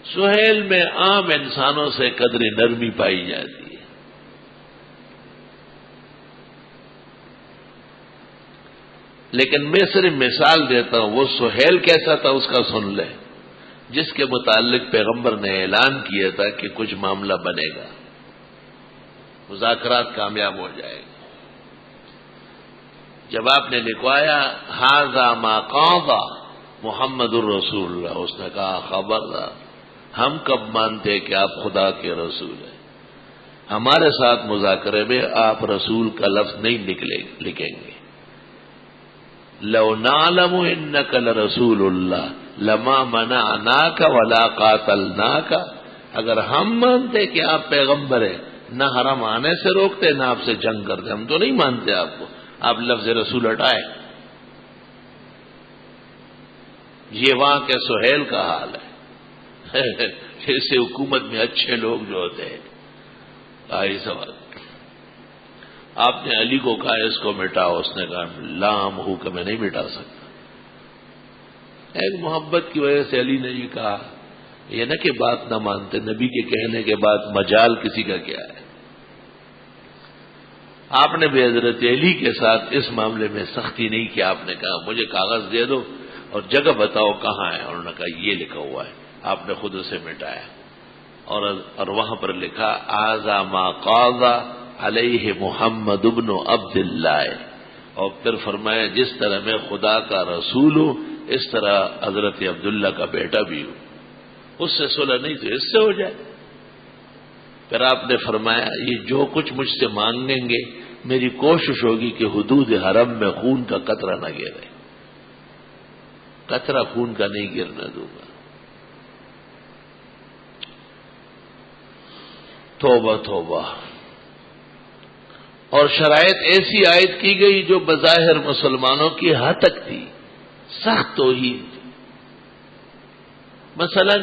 سہیل میں عام انسانوں سے قدر نرمی پائی جاتی ہے. لیکن میں صرف مثال دیتا ہوں، وہ سہیل کیسا تھا اس کا سن لیں، جس کے متعلق پیغمبر نے اعلان کیا تھا کہ کچھ معاملہ بنے گا، مذاکرات کامیاب ہو جائے گا. جب آپ نے لکھوایا ھذا ما قاضى محمد الرسول اللہ، اس نے کہا خبردار، ہم کب مانتے کہ آپ خدا کے رسول ہیں؟ ہمارے ساتھ مذاکرے میں آپ رسول کا لفظ نہیں لکھیں گے. لو نعلم انك لرسول اللہ لما منعناك ولا قاتلناك، اگر ہم مانتے کہ آپ پیغمبر ہیں نہ حرم آنے سے روکتے نہ آپ سے جنگ کرتے. ہم تو نہیں مانتے آپ کو، آپ لفظ رسول ہٹائے. یہ وہاں کے سہیل کا حال ہے. ایسے حکومت میں اچھے لوگ جو ہوتے ہیں آئی سوال. آپ نے علی کو کہا اس کو مٹاؤ، اس نے کہا لام ہو کہ میں نہیں مٹا سکتا. ایک محبت کی وجہ سے علی نے یہ کہا، یہ نہ کہ بات نہ مانتے، نبی کے کہنے کے بعد مجال کسی کا کیا ہے. آپ نے بھی حضرت علی کے ساتھ اس معاملے میں سختی نہیں کی. آپ نے کہا مجھے کاغذ دے دو اور جگہ بتاؤ کہاں ہے. انہوں نے کہا یہ لکھا ہوا ہے. آپ نے خود اسے مٹایا اور وہاں پر لکھا ھذا ما قاضى علیہ محمد ابن عبد اللہ، اور پھر فرمایا جس طرح میں خدا کا رسول ہوں اس طرح حضرت عبداللہ کا بیٹا بھی ہوں. اس سے صلح نہیں تو اس سے ہو جائے. پھر آپ نے فرمایا یہ جو کچھ مجھ سے مانگیں گے میری کوشش ہوگی کہ حدود حرم میں خون کا قطرہ نہ گرے. قطرہ خون کا نہیں گرنے دوں گا. توبہ توبہ. اور شرائط ایسی عائد کی گئی جو بظاہر مسلمانوں کی حد تک تھی، سخت توحید. مثلا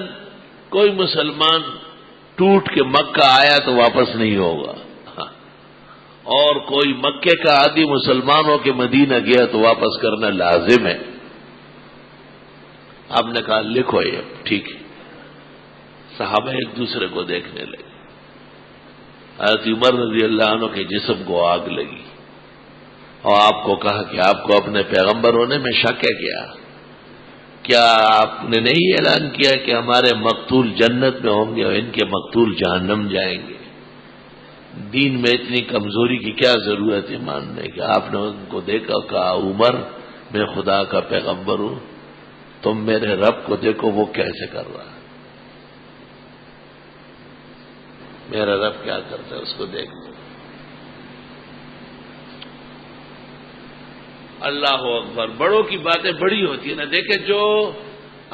کوئی مسلمان ٹوٹ کے مکہ آیا تو واپس نہیں ہوگا، اور کوئی مکے کا عادی مسلمان ہو کے مدینہ گیا تو واپس کرنا لازم ہے. آپ نے کہا لکھو یہ ٹھیک ہے. صحابہ ایک دوسرے کو دیکھنے لگے. حضرت عمر رضی اللہ عنہ کے جسم کو آگ لگی اور آپ کو کہا کہ آپ کو اپنے پیغمبر ہونے میں شک ہے کیا آپ نے نہیں اعلان کیا کہ ہمارے مقتول جنت میں ہوں گے اور ان کے مقتول جہنم جائیں گے؟ دین میں اتنی کمزوری کی کیا ضرورت ہے ماننے کی؟ آپ نے ان کو دیکھا، کہا عمر میں خدا کا پیغمبر ہوں، تم میرے رب کو دیکھو وہ کیسے کر رہا ہے، میرا رب کیا کرتا ہے اس کو دیکھ لو. اللہ اکبر. بڑوں کی باتیں بڑی ہوتی ہیں نا. دیکھیں جو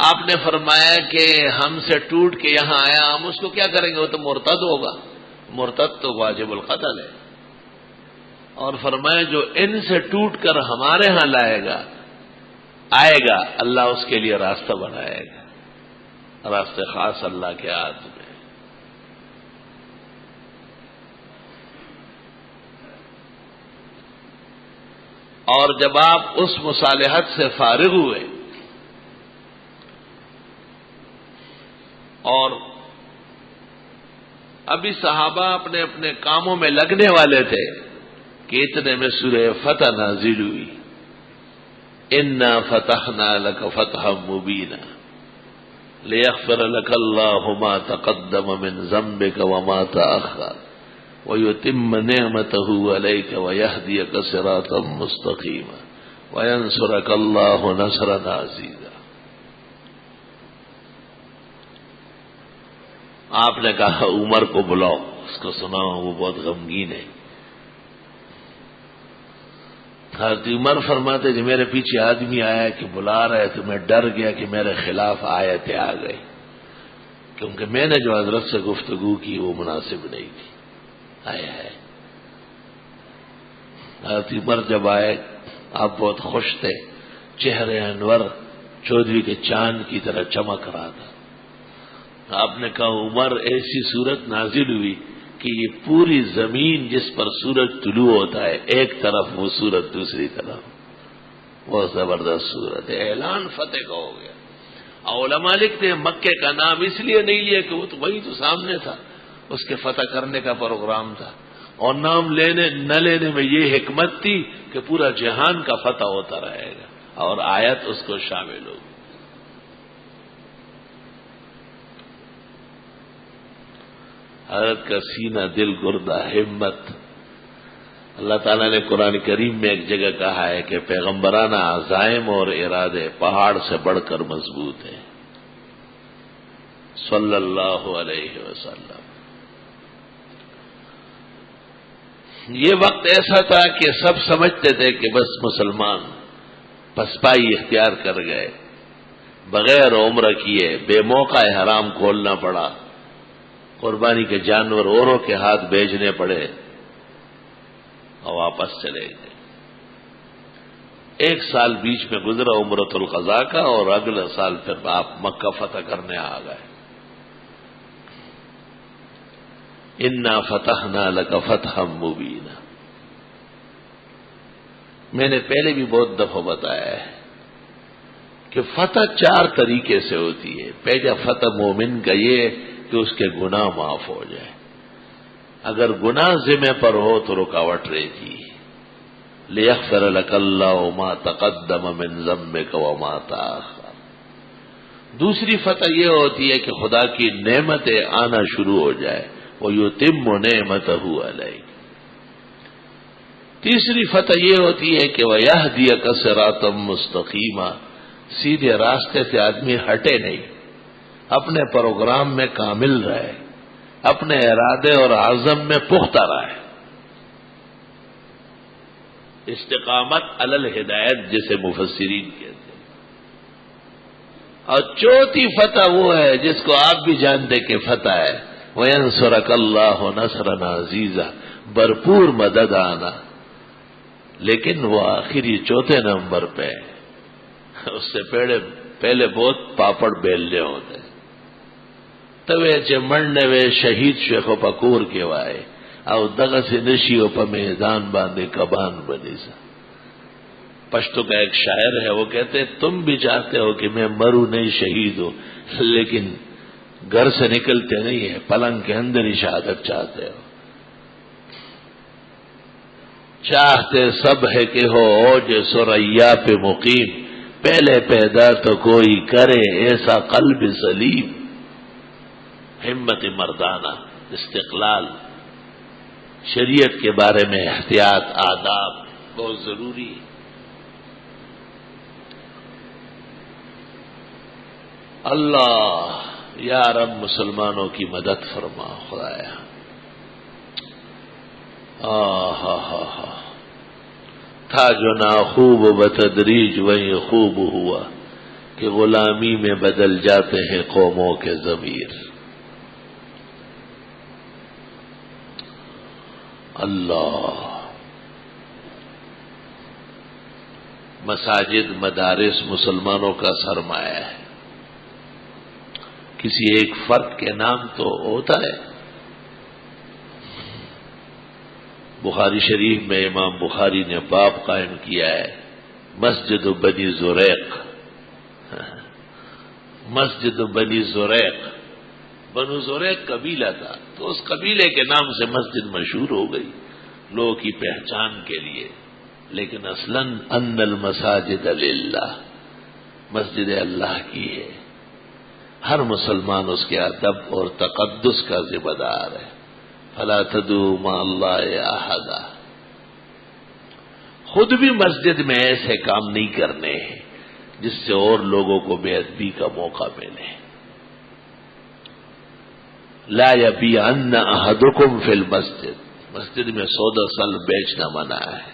آپ نے فرمایا کہ ہم سے ٹوٹ کے یہاں آیا، ہم اس کو کیا کریں گے؟ وہ تو مرتد ہوگا. مرتد تو واجب القتل ہے. اور فرمایا جو ان سے ٹوٹ کر ہمارے ہاں آئے گا اللہ اس کے لیے راستہ بنائے گا، راستے خاص اللہ کے ہاتھ میں. اور جب آپ اس مصالحت سے فارغ ہوئے اور ابھی صحابہ اپنے اپنے کاموں میں لگنے والے تھے کہ اتنے میں سورہ فتح نازل ہوئی. انا فتحنا لک فتحا مبینا لیغفر لک اللہ ما تقدم من ذنبک وما تأخر وَيُتِمَّ نِعْمَتَهُ عَلَيْكَ وَيَهْدِيَكَ صِرَاطًا مُسْتَقِيمًا وَيَنْصُرَكَ اللَّهُ نَصْرًا عَزِيزًا۔ آپ نے کہا عمر کو بلاؤ، اس کو سناؤ، وہ بہت غمگین ہے۔ حضرت عمر فرماتے کہ میرے پیچھے آدمی آیا کہ بلا رہے تو میں ڈر گیا کہ میرے خلاف آیتیں آ گئی، کیونکہ میں نے جو حضرت سے گفتگو کی وہ مناسب نہیں تھی۔ آیا ہے حضرت عمر جب آئے آپ بہت خوش تھے، چہرے انور چودھری کے چاند کی طرح چمک رہا تھا۔ آپ نے کہا عمر ایسی صورت نازل ہوئی کہ یہ پوری زمین جس پر سورج طلوع ہوتا ہے ایک طرف، وہ سورج دوسری طرف، بہت زبردست صورت ہے، اعلان فتح کا ہو گیا۔ علماء لکھتے ہیں مکے کا نام اس لیے نہیں لیا کہ وہ تو وہی تو سامنے تھا، اس کے فتح کرنے کا پروگرام تھا، اور نام لینے نہ لینے میں یہ حکمت تھی کہ پورا جہان کا فتح ہوتا رہے گا، اور آیت اس کو شامل ہوگی۔ حضرت کا سینہ دل گردہ ہمت، اللہ تعالیٰ نے قرآن کریم میں ایک جگہ کہا ہے کہ پیغمبرانہ عزائم اور ارادے پہاڑ سے بڑھ کر مضبوط ہیں، صلی اللہ علیہ وسلم۔ یہ وقت ایسا تھا کہ سب سمجھتے تھے کہ بس مسلمان پسپائی اختیار کر گئے، بغیر عمرہ کیے بے موقع حرام کھولنا پڑا، قربانی کے جانور اوروں کے ہاتھ بیچنے پڑے اور واپس چلے گئے۔ ایک سال بیچ میں گزرا عمرۃ القضاء کا، اور اگلا سال پھر آپ مکہ فتح کرنے آ گئے۔ انا فتحنا لک فتحا مبینا۔ میں نے پہلے بھی بہت دفعہ بتایا ہے کہ فتح 4 طریقے سے ہوتی ہے۔ پہلا فتح مومن کا یہ کہ اس کے گناہ معاف ہو جائے، اگر گناہ ذمہ پر ہو تو رکاوٹ رہتی ہے، لیغفر لک اللہ ما تقدم من ذنبک وما تاخر۔ دوسری فتح یہ ہوتی ہے کہ خدا کی نعمتیں آنا شروع ہو جائے، وَيُتِمُّ نِعْمَتَهُ عَلَيْكَ۔ تیسری فتح یہ ہوتی ہے کہ وَيَهْدِيَكَ صِرَاطًا مُسْتَقِيمًا، سیدھے راستے سے آدمی ہٹے نہیں، اپنے پروگرام میں کامل رہے، اپنے ارادے اور عزم میں پختہ رہے، استقامت علی الہدایت جسے مفسرین کہتے ہیں۔ اور چوتھی فتح وہ ہے جس کو آپ بھی جانتے کہ فتح ہے، وَيَنْصُرَكَ اللَّهُ نَصْرًا عَزِيزًا، بھرپور مدد آنا، لیکن وہ آخری چوتھے نمبر پہ، اس سے پہلے بہت پاپڑ بیلنے ہوتے، توے چے مرنے وے شہید شیخ و پکور کے وائے، او دغه سے نشی و پا میدان باندھے کبان بنی سا۔ پشتو کا ایک شاعر ہے، وہ کہتے ہیں تم بھی چاہتے ہو کہ میں مروں نہیں شہید ہوں، لیکن گھر سے نکلتے نہیں ہیں، پلنگ کے اندر ہی شہادت چاہتے ہو۔ چاہتے سب ہے کہ ہو اوج ثریا پہ مقیم، پہلے پیدا تو کوئی کرے ایسا قلب سلیم۔ ہمت مردانہ، استقلال، شریعت کے بارے میں احتیاط، آداب بہت ضروری ہے۔ اللہ یا رب مسلمانوں کی مدد فرما خدایا۔ تھا جو نا خوب بتدریج وہی خوب ہوا کہ غلامی میں بدل جاتے ہیں قوموں کے ضمیر۔ اللہ، مساجد مدارس مسلمانوں کا سرمایہ ہے، کسی ایک فرد کے نام تو ہوتا ہے۔ بخاری شریف میں امام بخاری نے باب قائم کیا ہے، مسجد بنی زریق، مسجد بنی زریق، بنو زریق قبیلہ تھا، تو اس قبیلے کے نام سے مسجد مشہور ہو گئی لوگوں کی پہچان کے لیے، لیکن اصلاً ان المساجد للہ، مسجد اللہ کی ہے، ہر مسلمان اس کے ادب اور تقدس کا ذمہ دار ہے۔ فلا تدعوا مع اللہ احدا. خود بھی مسجد میں ایسے کام نہیں کرنے ہیں جس سے اور لوگوں کو بے ادبی کا موقع ملے. لا یبیعن احدکم فی المسجد. مسجد میں سودا سلب بیچنا منع ہے،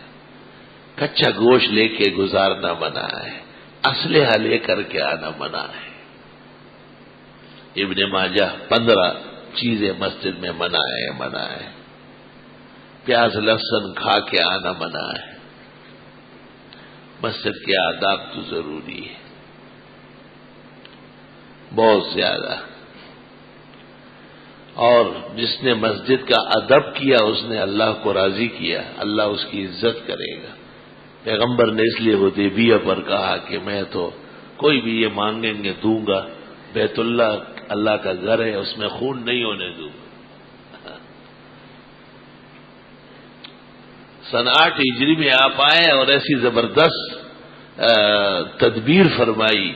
کچا گوشت لے کے گزارنا منع ہے، اسلحہ لے کر کے آنا منع ہے. ابن ماجہ 15 چیزیں مسجد میں منع ہے. پیاز لہسن کھا کے آنا منع ہے. مسجد کے آداب تو ضروری ہے بہت زیادہ. اور جس نے مسجد کا ادب کیا اس نے اللہ کو راضی کیا، اللہ اس کی عزت کرے گا. پیغمبر نے اس لیے حدیبیہ پر کہا کہ میں تو کوئی بھی یہ مانگیں گے دوں گا، بیت اللہ کا گھر ہے، اس میں خون نہیں ہونے دوں گا. سن 8 ہجری میں آپ آئے اور ایسی زبردست تدبیر فرمائی،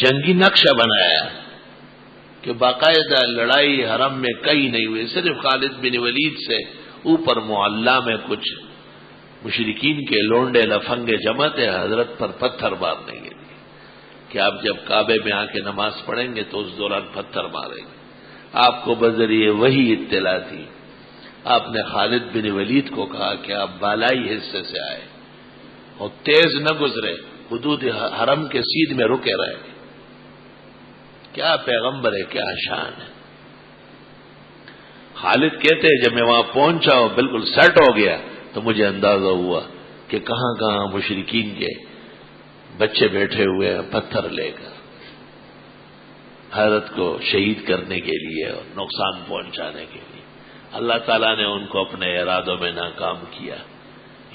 جنگی نقشہ بنایا کہ باقاعدہ لڑائی حرم میں کئی نہیں ہوئی. صرف خالد بن ولید سے اوپر معلّہ میں کچھ مشرکین کے لونڈے لفنگے جمع تھے، حضرت پر پتھر مارنے کے لیے کہ آپ جب کعبے میں آ کے نماز پڑھیں گے تو اس دوران پتھر ماریں گے. آپ کو بذریعے وہی اطلاع تھی. آپ نے خالد بن ولید کو کہا کہ آپ بالائی حصے سے آئے اور تیز نہ گزرے، حدود حرم کے سیدھ میں رکے رہے. کیا پیغمبر ہے، کیا شان ہے. خالد کہتے ہیں جب میں وہاں پہنچا اور بالکل سیٹ ہو گیا تو مجھے اندازہ ہوا کہ کہاں کہاں مشرکین کے بچے بیٹھے ہوئے ہیں پتھر لے کر حضرت کو شہید کرنے کے لیے اور نقصان پہنچانے کے لیے. اللہ تعالیٰ نے ان کو اپنے ارادوں میں ناکام کیا.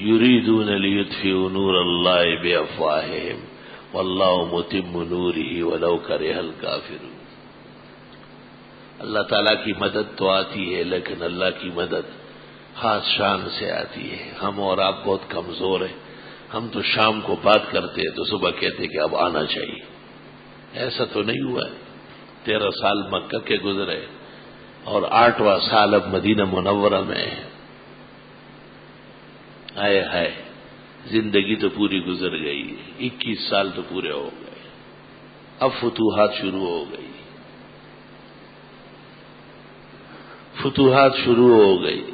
یریدون لیطفئوا نور اللہ بافواہہم واللہ متم نورہ ولو کرہ الکافرون. اللہ تعالیٰ کی مدد تو آتی ہے لیکن اللہ کی مدد خاص شان سے آتی ہے. ہم اور آپ بہت کمزور ہیں. ہم تو شام کو بات کرتے ہیں تو صبح کہتے کہ اب آنا چاہیے. ایسا تو نہیں ہوا ہے. 13 سال مکہ کے گزرے اور 8واں سال اب مدینہ منورہ میں ہے. آئے ہائے زندگی تو پوری گزر گئی. 21 سال تو پورے ہو گئے. اب فتوحات شروع ہو گئی. فتوحات شروع ہو گئی.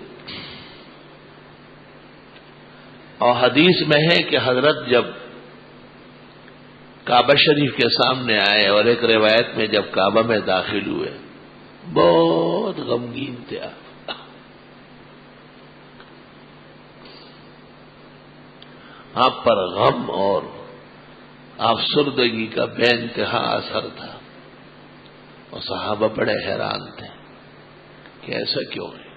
اور حدیث میں ہے کہ حضرت جب کعبہ شریف کے سامنے آئے اور ایک روایت میں جب کعبہ میں داخل ہوئے بہت غمگین تھے. آپ پر غم اور افسردگی کا بے انتہا اثر تھا اور صحابہ بڑے حیران تھے کہ ایسا کیوں ہے.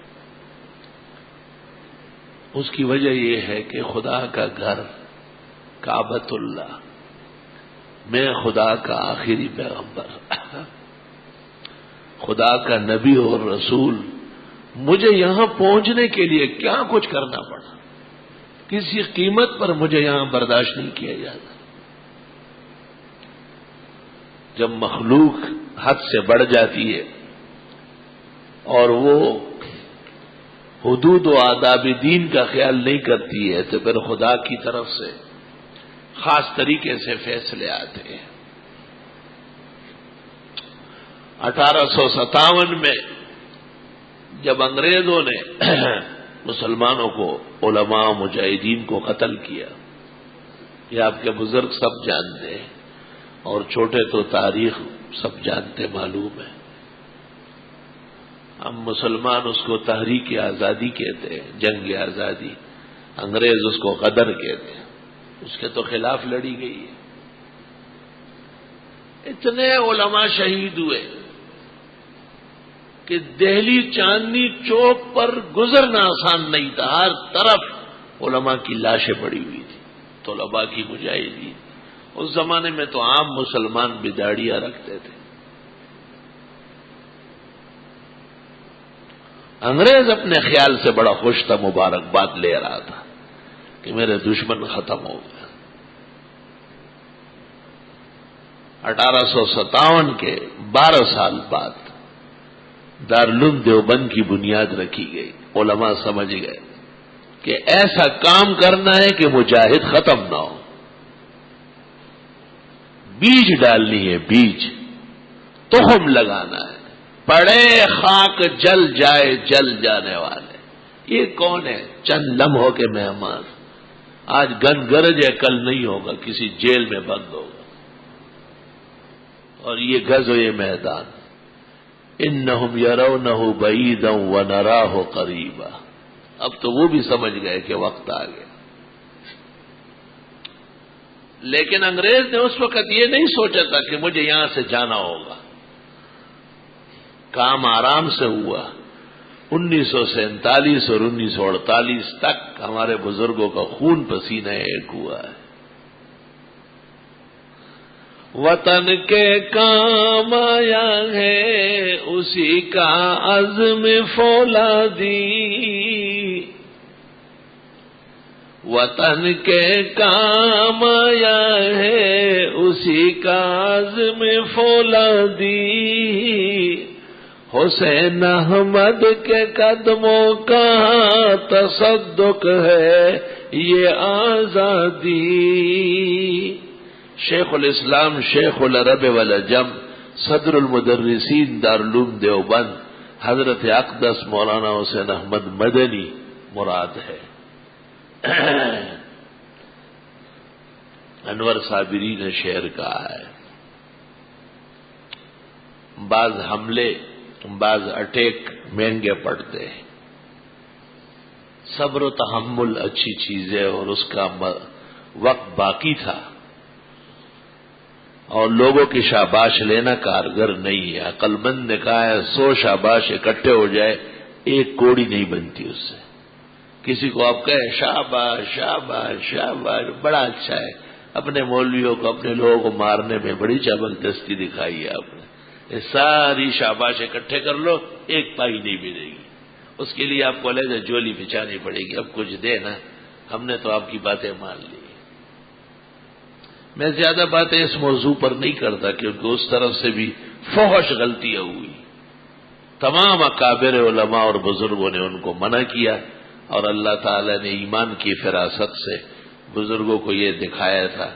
اس کی وجہ یہ ہے کہ خدا کا گھر کعبۃ اللہ میں خدا کا آخری پیغمبر، خدا کا نبی اور رسول، مجھے یہاں پہنچنے کے لیے کیا کچھ کرنا پڑا. کسی قیمت پر مجھے یہاں برداشت نہیں کیا جاتا. جب مخلوق حد سے بڑھ جاتی ہے اور وہ حدود و آداب دین کا خیال نہیں کرتی ہے تو پھر خدا کی طرف سے خاص طریقے سے فیصلے آتے ہیں. 1857 میں جب انگریزوں نے مسلمانوں کو علماء مجاہدین کو قتل کیا، یہ آپ کے بزرگ سب جانتے ہیں اور چھوٹے تو تاریخ سب جانتے معلوم ہے. ہم مسلمان اس کو تحریک آزادی کہتے ہیں، جنگ آزادی. انگریز اس کو غدر کہتے ہیں. اس کے تو خلاف لڑی گئی ہے. اتنے علماء شہید ہوئے کہ دہلی چاندنی چوک پر گزرنا آسان نہیں تھا. ہر طرف علماء کی لاشیں پڑی ہوئی تھی، طلباء کی مجاہدین. اس زمانے میں تو عام مسلمان بھی داڑیاں رکھتے تھے. انگریز اپنے خیال سے بڑا خوش تھا، مبارکباد لے رہا تھا کہ میرے دشمن ختم ہو گئے. 1857 کے 12 سال بعد دارالعلوم دیوبند کی بنیاد رکھی گئی. علماء سمجھ گئے کہ ایسا کام کرنا ہے کہ مجاہد ختم نہ ہو. بیج ڈالنی ہے، بیج تخم لگانا ہے. پڑے خاک جل جائے جل جانے والے. یہ کون ہے؟ چند لمحوں کے مہمان. آج گن گرج ہے، کل نہیں ہوگا، کسی جیل میں بند ہوگا. اور یہ غزو یہ میدان، انہم یرونہ بعیدا ونراہ قریبا. اب تو وہ بھی سمجھ گئے کہ وقت آ گیا. لیکن انگریز نے اس وقت یہ نہیں سوچا تھا کہ مجھے یہاں سے جانا ہوگا. کام آرام سے ہوا. 1947 اور 1948 تک ہمارے بزرگوں کا خون پسینہ ایک ہوا ہے. وطن کے کام آیا ہے اسی کا عزم فولادی. وطن کے کام آیا ہے اسی کا عزم فولادی. حسین احمد کے قدموں کا تصدق ہے یہ آزادی. شیخ الاسلام شیخ العرب والعجم صدر المدرسین دارالعلوم دیوبند حضرت اقدس مولانا حسین احمد مدنی مراد ہے. انور صابری نے شعر کہا ہے، بعض حملے بعض اٹیک مہنگے پڑتے ہیں. صبر و تحمل اچھی چیز ہے اور اس کا وقت باقی تھا، اور لوگوں کی شاباش لینا کارگر نہیں ہے. عقل مند نے کہا ہے 100 شاباش اکٹھے ہو جائے ایک کوڑی نہیں بنتی اس سے. کسی کو آپ کہیں شاباش شاباش شاباش بڑا اچھا ہے، اپنے مولویوں کو اپنے لوگوں کو مارنے میں بڑی زبردستی دکھائی ہے آپ نے. یہ ساری شاباش اکٹھے کر لو ایک پائی نہیں ملے گی. اس کے لیے آپ کو علیحدہ جولی بچھانی پڑے گی. اب کچھ دے نا، ہم نے تو آپ کی باتیں مان لی. میں زیادہ باتیں اس موضوع پر نہیں کرتا کیونکہ اس طرف سے بھی فحش غلطیاں ہوئی. تمام اکابر علماء اور بزرگوں نے ان کو منع کیا، اور اللہ تعالی نے ایمان کی فراست سے بزرگوں کو یہ دکھایا تھا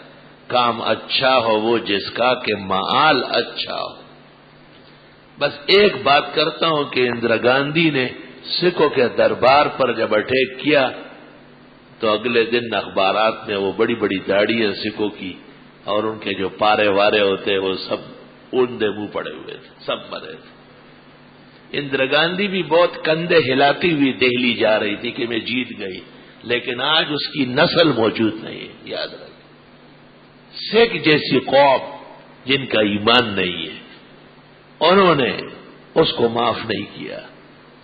کام اچھا ہو وہ جس کا کہ معال اچھا ہو. بس ایک بات کرتا ہوں کہ اندرا گاندھی نے سکھوں کے دربار پر جب اٹیک کیا تو اگلے دن اخبارات میں وہ بڑی بڑی داڑیاں سکھوں کی اور ان کے جو پارے وارے ہوتے وہ سب اوندے منہ پڑے ہوئے تھے، سب مرے تھے. اندرا گاندھی بھی بہت کندھے ہلاتی ہوئی دہلی جا رہی تھی کہ میں جیت گئی، لیکن آج اس کی نسل موجود نہیں ہے. یاد رکھیں، سکھ جیسی قوم جن کا ایمان نہیں ہے انہوں نے اس کو معاف نہیں کیا.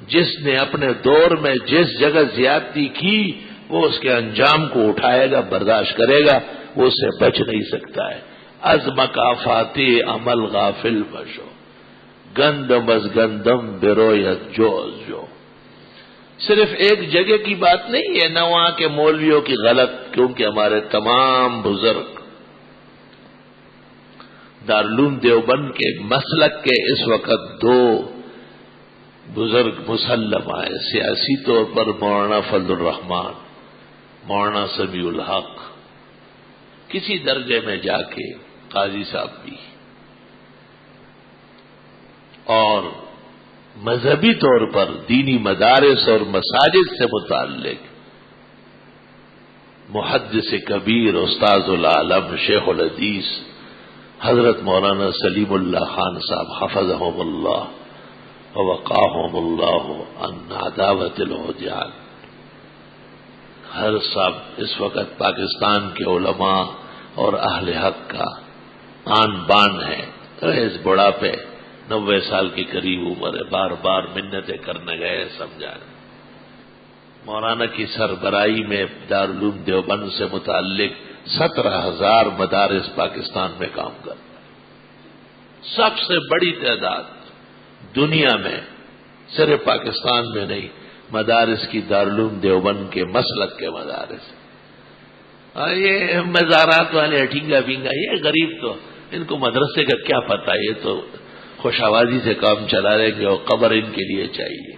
جس نے اپنے دور میں جس جگہ زیادتی کی وہ اس کے انجام کو اٹھائے گا، برداشت کرے گا، وہ اس سے بچ نہیں سکتا ہے. عزمک آفاتی عمل غافل بشو گندم از گندم برویت جو. صرف ایک جگہ کی بات نہیں ہے، نہ وہاں کے مولویوں کی غلط، کیونکہ ہمارے تمام بزرگ دارالعلوم دیوبند کے مسلک کے اس وقت 2 بزرگ مسلم آئے سیاسی طور پر، مولانا فضل الرحمان، مولانا سمیع الحق، کسی درجے میں جا کے قاضی صاحب بھی، اور مذہبی طور پر دینی مدارس اور مساجد سے متعلق محدث کبیر استاذ العالم شیخ الحدیث حضرت مولانا سلیم اللہ خان صاحب حفظہم اللہ ووقاہم اللہ عن عداوت العدیان. ہر صاحب اس وقت پاکستان کے علماء اور اہل حق کا آن بان ہے. اس بڑھاپے 90 سال کے قریب عمر ہے، بار بار منتیں کرنے گئے سمجھانے. مولانا کی سربراہی میں دارالعلوم دیوبند سے متعلق 17,000 مدارس پاکستان میں کام کر رہے ہیں. سب سے بڑی تعداد دنیا میں، صرف پاکستان میں نہیں، مدارس کی دارالعلوم دیوبند کے مسلک کے مدارس. یہ مزارات والے ٹھینگا بینگا، یہ غریب تو ان کو مدرسے کا کیا پتہ، یہ تو خوش آوازی سے کام چلا لیں گے اور قبر ان کے لیے چاہیے.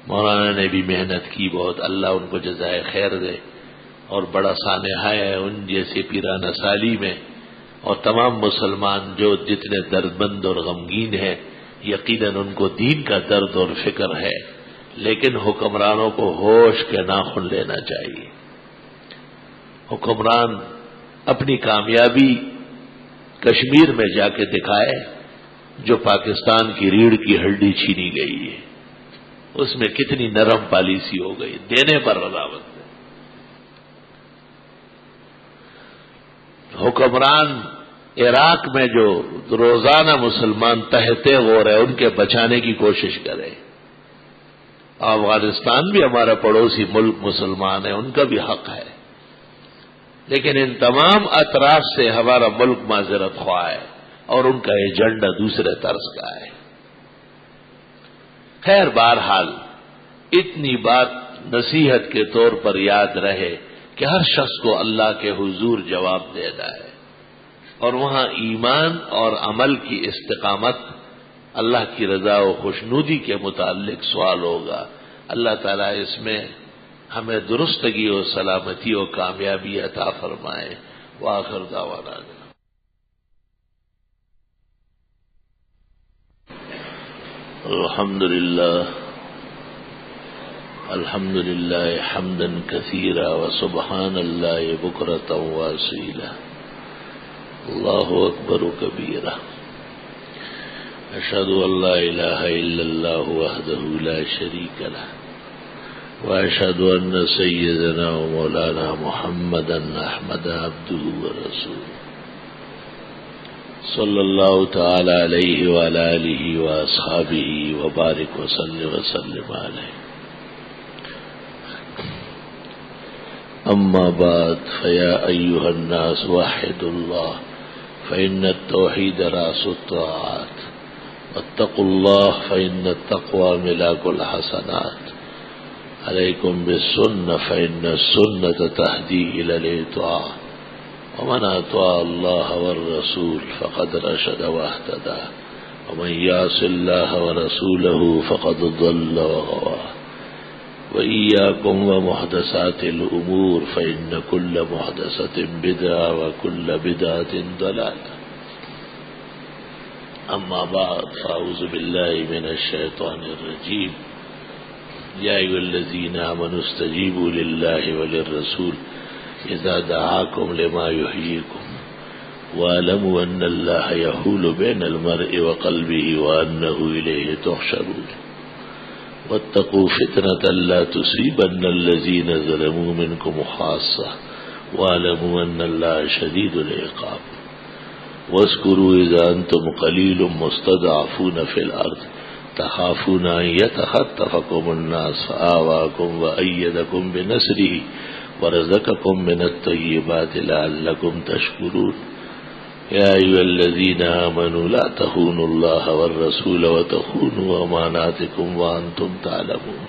مولانا نے بھی محنت کی بہت، اللہ ان کو جزائے خیر دے، اور بڑا سانحہ ہے ان جیسے پیرانہ سالی میں. اور تمام مسلمان جو جتنے درد مند اور غمگین ہیں، یقیناً ان کو دین کا درد اور فکر ہے، لیکن حکمرانوں کو ہوش کے ناخن لینا چاہیے. حکمران اپنی کامیابی کشمیر میں جا کے دکھائے جو پاکستان کی ریڑھ کی ہڈی چھینی گئی ہے، اس میں کتنی نرم پالیسی ہو گئی دینے پر رضاوت. حکمران عراق میں جو روزانہ مسلمان تہتے ہو رہے ان کے بچانے کی کوشش کرے. افغانستان بھی ہمارا پڑوسی ملک مسلمان ہے، ان کا بھی حق ہے، لیکن ان تمام اطراف سے ہمارا ملک معذرت خواہ ہے اور ان کا ایجنڈا دوسرے طرز کا ہے. خیر بہرحال اتنی بات نصیحت کے طور پر یاد رہے کہ ہر شخص کو اللہ کے حضور جواب دینا ہے، اور وہاں ایمان اور عمل کی استقامت، اللہ کی رضا و خوشنودی کے متعلق سوال ہوگا. اللہ تعالیٰ اس میں ہمیں درستگی و سلامتی و کامیابی عطا فرمائے. وآخر دعوانا الحمد للہ حمدا کثیرا وسبحان اللہ بکرۃ واصیلا. اللہ اکبر کبیرا. اشہد ان لا الہ الا اللہ وحدہ لا شریک لہ واشهد ان سيدنا ومولانا محمدا احمد عبده ورسوله صلى الله تعالى عليه وعلى اله واصحابه وبارك وسلم عليه. اما بعد فيا ايها الناس وحدوا الله فان التوحيد راس الطاعات واتقوا الله فان التقوى ملاك الحسنات. عليكم بالسنة فإن السنة تهدي إلى الإطاعة ومن أطاع الله والرسول فقد رشد واهتدى ومن يعص الله ورسوله فقد ضل وغوى. وإياكم ومحدثات الأمور فإن كل محدثة بدعة وكل بدعة ضلالة. أما بعد فأعوذ بالله من الشيطان الرجيم. يا أيها الذين آمنوا استجيبوا لله وللرسول إذا دعاكم لما يحييكم واعلموا أن الله يحول بين المرء وقلبه وأنه إليه تحشرون. واتقوا فتنة لا تصيبن الذين ظلموا منكم خاصة واعلموا أن الله شديد العقاب. واذكروا إذا أنتم قليل مستضعفون في الأرض تخافون أن يتخطفكم الناس فآواكم وأيدكم بنصره ورزقكم من الطيبات لعلكم تشكرون. يا أيها الذين آمنوا لا تخونوا الله والرسول وتخونوا أماناتكم وأنتم تعلمون.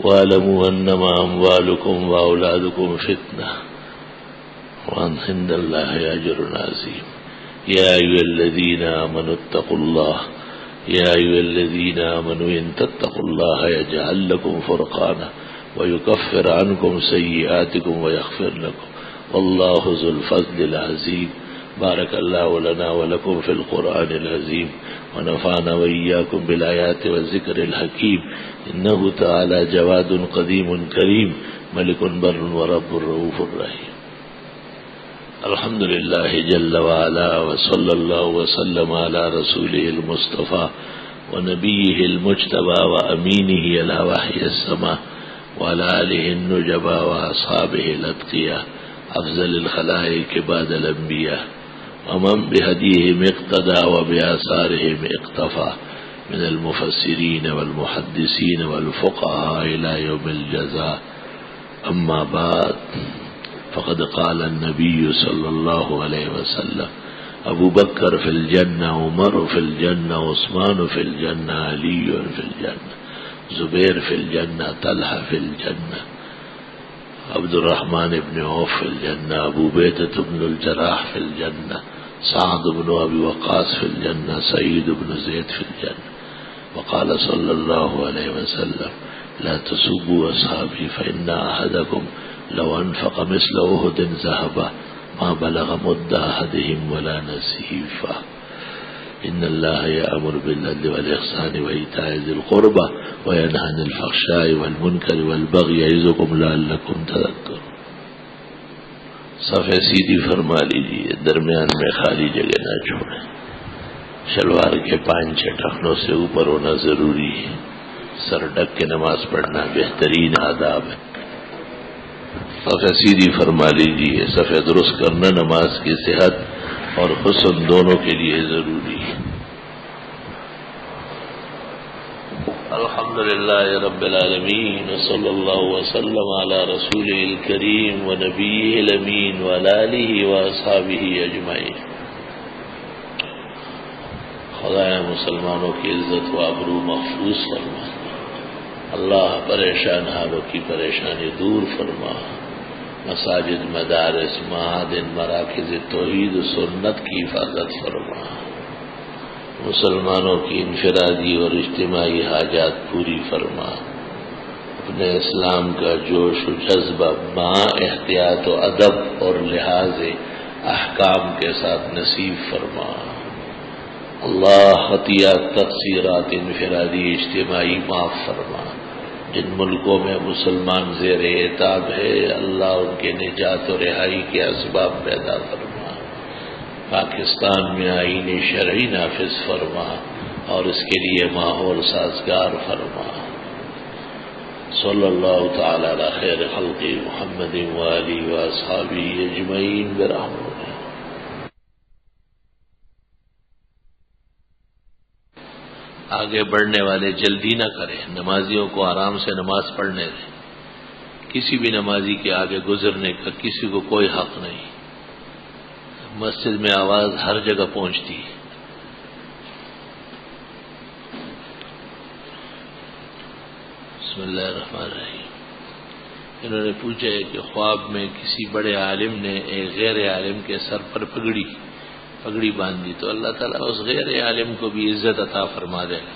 واعلموا أنما أموالكم وأولادكم فتنة وأن عند الله أجر عظيم. يا أيها الذين آمنوا اتقوا الله يا أيها الذين آمنوا إن تتقوا الله يجعل لكم فرقانا ويكفر عنكم سيئاتكم ويغفر لكم والله ذو الفضل العظيم. بارك الله لنا ولكم في القرآن العظيم ونفعنا وإياكم بالآيات والذكر الحكيم. إنه تعالى جواد قديم كريم ملك بر ورب رؤوف رحيم. الحمد لله جل وعلا وصلى الله وسلم على رسوله المصطفى ونبيه المجتبى وأمينه على وحي السماء وعلى آله النجبى وأصحابه الأتقياء أفضل الخلائق بعد الأنبياء ومن بهديهم اقتدى وبآثارهم اقتفى من المفسرين والمحدثين والفقهاء إلى يوم الجزاء. أما بعد فقد قال النبي صلى الله عليه وسلم ابو بکر فی الجنہ، عمر فی الجنہ، عثمان فی الجنہ، علی فی الجنہ، زبیر فی الجنہ، طلحہ فی الجنہ، عبد الرحمن ابن عوف فی الجنہ، ابو عبیدہ بن الجراح فی الجنہ، سعد بن ابی وقاص فی الجنہ، سعید بن زید فی الجنہ. وقال صلی اللہ علیہ وسلم لا تسبوا اصحابی فإن احدکم لو انفق مثل احد ذهبا ما بلغ مد احدهم ولا نصیفا. ان اللہ یأمر بالعدل والإحسان وإیتاء ذی القربى وینہی عن الفحشاء والمنکر والبغی یعظکم لعلکم تذکرون. صفحہ سیدھی فرما لیجیے، درمیان میں خالی جگہ نہ چھوڑیں. شلوار کے 5-6 ٹخنوں سے اوپر ہونا ضروری ہے. سر ڈک کے نماز پڑھنا بہترین آداب ہے. صفحہ سیدھی فرما لیجیے. صفحہ درست کرنا نماز کی صحت اور حسن دونوں کے لیے ضروری ہے. الحمدللہ رب العالمین وصلی اللہ وسلم علی رسولہ الکریم ونبیہ الامین وعلی آلہ واصحابہ اجمعین. خدایا مسلمانوں کی عزت و آبرو محفوظ فرما. اللہ پریشان حالوں کی پریشانی دور فرما. مساجد، مدارس، معادن، مراکز توحید و سنت کی حفاظت فرما. مسلمانوں کی انفرادی اور اجتماعی حاجات پوری فرما. اپنے اسلام کا جوش و جذبہ با احتیاط و ادب اور لحاظ احکام کے ساتھ نصیب فرما. اللہ خطیات، تقصیرات انفرادی اجتماعی معاف فرما. جن ملکوں میں مسلمان زیر عتاب ہے اللہ ان کے نجات و رہائی کے اسباب پیدا فرما. پاکستان میں آئین شرعی نافذ فرما اور اس کے لیے ماحول سازگار فرما. صلی اللہ تعالی علی خیر خلق محمد وآلہ واصحابہ اجمعین برحمتہ. آگے بڑھنے والے جلدی نہ کریں، نمازیوں کو آرام سے نماز پڑھنے دیں. کسی بھی نمازی کے آگے گزرنے کا کسی کو کوئی حق نہیں. مسجد میں آواز ہر جگہ پہنچتی ہے. بسم اللہ الرحمن الرحیم. انہوں نے پوچھا ہے کہ خواب میں کسی بڑے عالم نے ایک غیر عالم کے سر پر پگڑی باندھ دی تو اللہ تعالیٰ اس غیر عالم کو بھی عزت عطا فرما دے گا.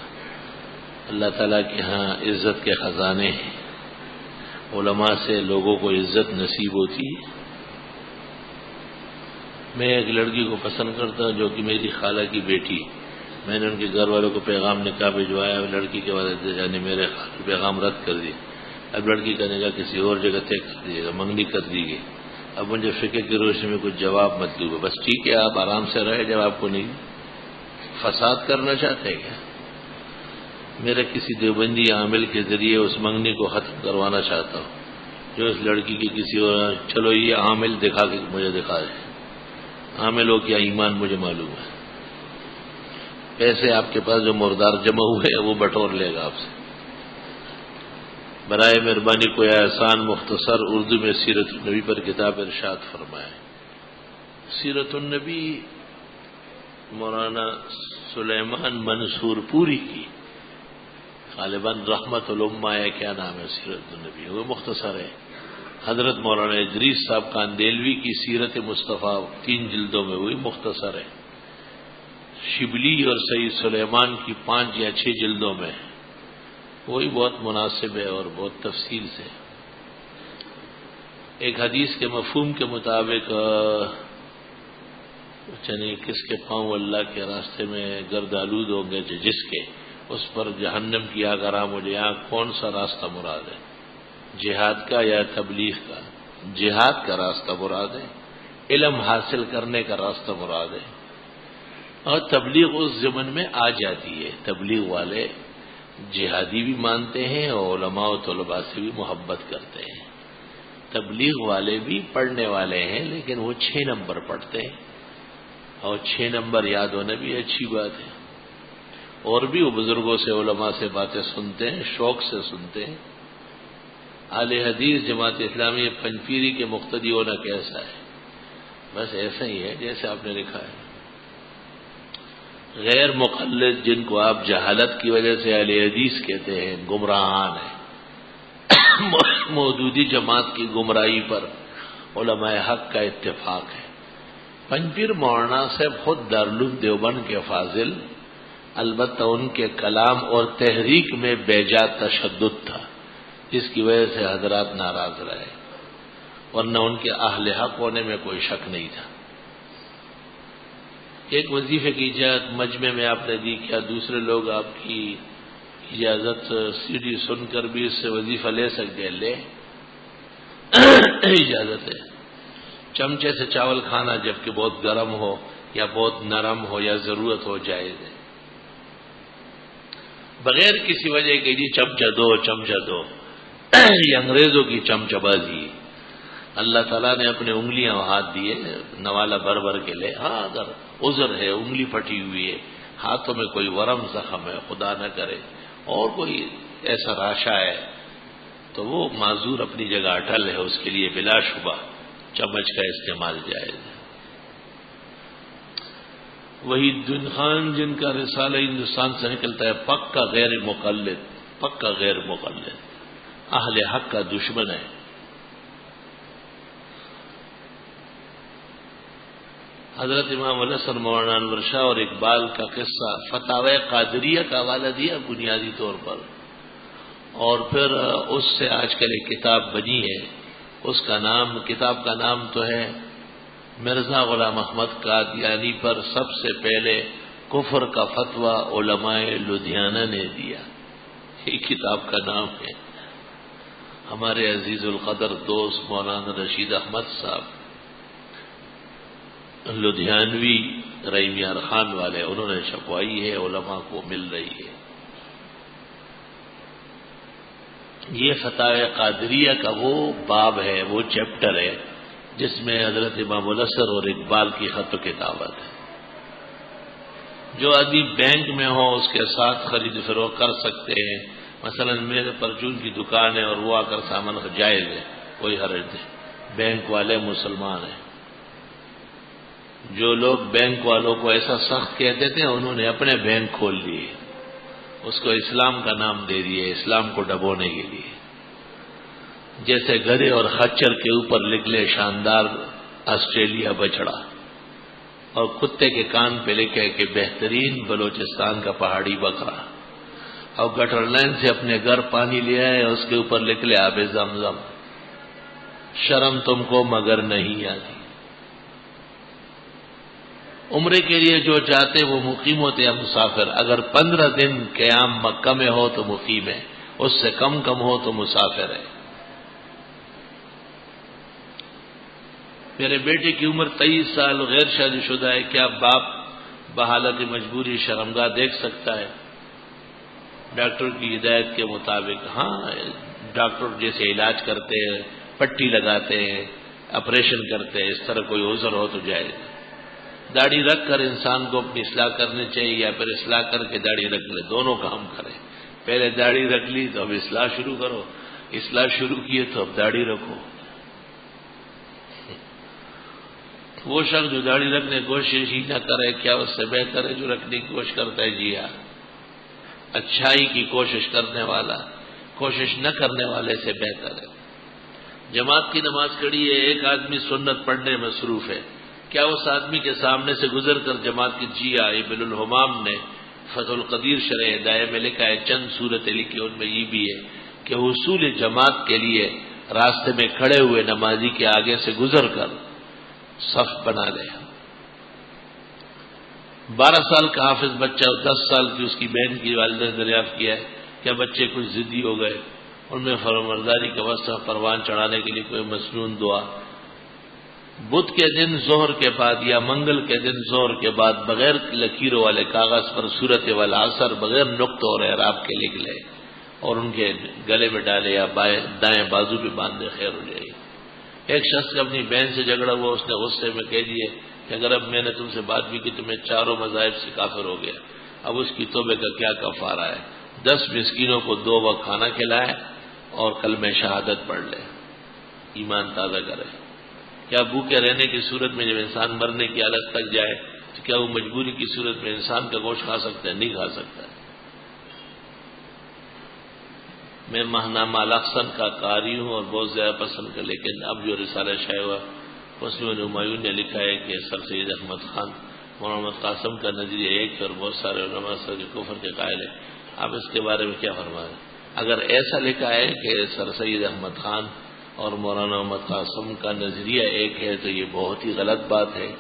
اللہ تعالیٰ کے ہاں عزت کے خزانے ہیں. علماء سے لوگوں کو عزت نصیب ہوتی ہے. میں ایک لڑکی کو پسند کرتا ہوں جو کہ میری خالہ کی بیٹی. میں نے ان کے گھر والوں کو پیغام نکاح بھجوایا. لڑکی کے والد نے میرے پیغام رد کر دی. اب لڑکی کا نکاح کسی اور جگہ طے کر دیے گا، منگنی کر دی گئی. اب مجھے فقہ کی روشنی میں کچھ جواب مطلوب ہے. بس ٹھیک ہے، آپ آرام سے رہے. جب آپ کو نہیں فساد کرنا چاہتے ہیں کیا؟ میرا کسی دیوبندی عامل کے ذریعے اس منگنی کو ختم کروانا چاہتا ہوں جو اس لڑکی کی کسی اور. چلو یہ عامل دکھا کے مجھے دکھا دے. عامل ہو کیا ایمان مجھے معلوم ہے. پیسے آپ کے پاس جو مردار جمع ہوئے وہ بٹور لے گا آپ سے. برائے مہربانی کوئی احسان مختصر اردو میں سیرت النبی پر کتاب ارشاد فرمائے. سیرت النبی مولانا سلیمان منصور پوری کی غالباً رحمت الامہ ہے. کیا نام ہے سیرت النبی؟ وہ مختصر ہے. حضرت مولانا ادریس صاحب کاندیلوی کی سیرت مصطفیٰ 3 جلدوں میں وہی مختصر ہے. شبلی اور سید سلیمان کی 5 یا 6 جلدوں میں وہی بہت مناسب ہے اور بہت تفصیل سے. ایک حدیث کے مفہوم کے مطابق چنے کس کے پاؤں اللہ کے راستے میں گرد آلود ہوں گے جس کے اس پر جہنم کی آگ حرام ہو جائے. یہاں کون سا راستہ مراد ہے؟ جہاد کا یا تبلیغ کا؟ جہاد کا راستہ مراد ہے. علم حاصل کرنے کا راستہ مراد ہے. اور تبلیغ اس ضمن میں آ جاتی ہے. تبلیغ والے جہادی بھی مانتے ہیں اور علماء و طلباء سے بھی محبت کرتے ہیں. تبلیغ والے بھی پڑھنے والے ہیں لیکن وہ 6 نمبر پڑھتے ہیں اور 6 نمبر یاد ہونا بھی اچھی بات ہے. اور بھی وہ بزرگوں سے علماء سے باتیں سنتے ہیں، شوق سے سنتے ہیں. اہل حدیث جماعت اسلامی پنجپیری کے مقتدی ہونا کیسا ہے؟ بس ایسا ہی ہے جیسے آپ نے لکھا ہے. غیر مقلد جن کو آپ جہالت کی وجہ سے اہل حدیث کہتے ہیں گمراہان ہیں. مودودی جماعت کی گمراہی پر علماء حق کا اتفاق ہے. پنجپیر مولانا صاحب خود دارالعلوم دیوبند کے فاضل، البتہ ان کے کلام اور تحریک میں بیجا تشدد تھا، جس کی وجہ سے حضرات ناراض رہے، ورنہ ان کے اہل حق ہونے میں کوئی شک نہیں تھا۔ ایک وظیفے کی اجازت مجمع میں آپ نے دی، کیا دوسرے لوگ آپ کی اجازت سی ڈی سن کر بھی اس سے وظیفہ لے سکتے ہیں؟ لے، اجازت ہے۔ چمچے سے چاول کھانا جبکہ بہت گرم ہو یا بہت نرم ہو یا ضرورت ہو جائز ہے، بغیر کسی وجہ کے جی چمچہ دو چمچہ دو، یہ انگریزوں کی چمچہ بازی۔ اللہ تعالیٰ نے اپنے انگلیاں ہاتھ دیے نوالا بھر بھر کے لے، ہاں اگر عذر ہے، انگلی پھٹی ہوئی ہے، ہاتھوں میں کوئی ورم زخم ہے، خدا نہ کرے، اور کوئی ایسا راشا ہے تو وہ معذور اپنی جگہ اٹل ہے، اس کے لیے بلا شبہ چمچ کا استعمال جائز ہے۔ وہی دن خان جن کا رسالہ ہندوستان سے نکلتا ہے، پکا غیر مقلد، پکا غیر مقلد، اہل حق کا دشمن ہے۔ حضرت امام الحسن مولانا انور شاہ اور اقبال کا قصہ فتاوی قادریہ کا حوالہ دیا بنیادی طور پر، اور پھر اس سے آج کل ایک کتاب بنی ہے، اس کا نام، کتاب کا نام تو ہے مرزا غلام احمد قادیانی پر سب سے پہلے کفر کا فتویٰ علماء لدھیانہ نے دیا، یہ کتاب کا نام ہے۔ ہمارے عزیز القدر دوست مولانا رشید احمد صاحب لدھیانوی رحیم یار خان والے، انہوں نے چھپوائی ہے، علماء کو مل رہی ہے۔ یہ فتاوی قادریہ کا وہ باب ہے، وہ چیپٹر ہے جس میں حضرت امام الحسن اور اقبال کی خط و کتابت ہے۔ جو آدمی بینک میں ہو اس کے ساتھ خرید فروخت کر سکتے ہیں، مثلا میرے پرچون کی دکان ہے اور وہ آ کر سامان جائز ہے، کوئی حرج نہیں، بینک والے مسلمان ہیں۔ جو لوگ بینک والوں کو ایسا سخت کہتے تھے انہوں نے اپنے بینک کھول لیے، اس کو اسلام کا نام دے دیے، اسلام کو ڈبونے کے لیے۔ جیسے گدھے اور خچر کے اوپر لکھلے شاندار آسٹریلیا بچڑا، اور کتے کے کان پہ لکھے کہ بہترین بلوچستان کا پہاڑی بکرا، اور گٹر لائن سے اپنے گھر پانی لے آئے، اس کے اوپر لکھ لے آب زمزم، شرم تم کو مگر نہیں آتی۔ عمرے کے لیے جو چاہتے وہ مقیم ہوتے ہیں مسافر، اگر 15 دن قیام مکہ میں ہو تو مقیم ہے، اس سے کم ہو تو مسافر ہے۔ میرے بیٹے کی عمر 23 سال، غیر شادی شدہ ہے، کیا باپ بحالت مجبوری شرمگاہ دیکھ سکتا ہے؟ ڈاکٹر کی ہدایت کے مطابق ہاں، ڈاکٹر جیسے علاج کرتے ہیں، پٹی لگاتے ہیں، آپریشن کرتے ہیں، اس طرح کوئی عذر ہو تو جائز۔ داڑھی رکھ کر انسان کو اپنی اصلاح کرنی چاہیے، یا پھر اصلاح کر کے داڑھی رکھ لے، دونوں کام کرے۔ پہلے داڑھی رکھ لی تو اب اصلاح شروع کرو، اصلاح شروع کیے تو اب داڑھی رکھو۔ وہ شخص جو داڑھی رکھنے کی کوشش ہی نہ کرے، کیا اس سے بہتر ہے جو رکھنے کی کوشش کرتا ہے؟ جی ہاں، اچھائی کی کوشش کرنے والا کوشش نہ کرنے والے سے بہتر ہے۔ جماعت کی نماز کھڑی ہے، ایک آدمی سنت پڑھنے میں مصروف ہے، کیا اس آدمی کے سامنے سے گزر کر جماعت کی؟ جی ہاں، ابن الحمام نے فتح القدیر شرح ہدایہ میں لکھا ہے، چند صورتیں لکھی، ان میں یہ بھی ہے کہ حصول جماعت کے لیے راستے میں کھڑے ہوئے نمازی کے آگے سے گزر کر صف بنا لے۔ 12 سال کا حافظ بچہ، 10 سال کی اس کی بہن کی والدہ نے دریافت کیا ہے، کیا بچے کچھ ضدی ہو گئے، ان میں فرمانبرداری کا وصف پروان چڑھانے کے لیے کوئی مسنون دعا؟ بدھ کے دن ظہر کے بعد یا منگل کے دن ظہر کے بعد بغیر لکیروں والے کاغذ پر سورت والعصر بغیر نقطوں اور اعراب کے لکھ لے اور ان کے گلے میں ڈالے یا دائیں بازو پہ باندھے، خیر ہو جائے گی۔ ایک شخص اپنی بہن سے جھگڑا ہوا، اس نے غصے میں کہہ دیے کہ اگر اب میں نے تم سے بات بھی کی تو میں چاروں مذاہب سے کافر ہو گیا، اب اس کی توبے کا کیا کفارہ ہے؟ 10 مسکینوں کو 2 وقت کھانا کھلائے اور کلمہ شہادت پڑھ لے، ایمان تازہ کرے۔ کیا بھوکے رہنے کی صورت میں جب انسان مرنے کی حالت تک جائے تو کیا وہ مجبوری کی صورت میں انسان کا گوشت کھا سکتا ہے؟ نہیں کھا سکتا۔ میں ماہنامہ الاحسن کا قاری ہوں اور بہت زیادہ پسند کر، لیکن اب جو رسالہ شائع ہوا اس میں ہمایوں نے لکھا ہے کہ سر سید احمد خان مولانا محمد قاسم کا نظریہ ایک اور بہت سارے علماء سر کفر کے قائل ہیں. آپ اس کے بارے میں کیا فرمائیں؟ اگر ایسا لکھا ہے کہ سر سید احمد خان اور مولانا محمد قاسم کا نظریہ ایک ہے تو یہ بہت ہی غلط بات ہے.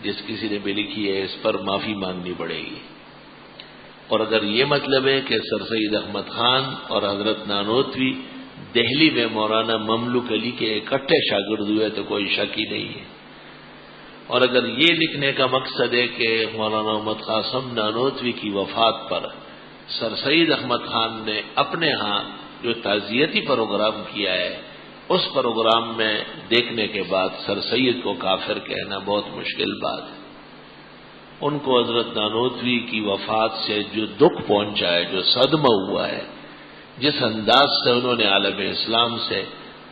جس کسی نے بھی لکھی ہے اس پر معافی مانگنی پڑے گی. اور اگر یہ مطلب ہے کہ سر سید احمد خان اور حضرت نانوتوی دہلی میں مولانا مملوک علی کے اکٹھے شاگرد ہوئے تو کوئی شک ہی نہیں ہے. اور اگر یہ لکھنے کا مقصد ہے کہ مولانا محمد قاسم نانوتوی کی وفات پر سر سید احمد خان نے اپنے ہاں جو تعزیتی پروگرام کیا ہے اس پروگرام میں دیکھنے کے بعد سر سید کو کافر کہنا بہت مشکل بات ہے. ان کو حضرت نانوتوی کی وفات سے جو دکھ پہنچا ہے، جو صدمہ ہوا ہے، جس انداز سے انہوں نے عالم اسلام سے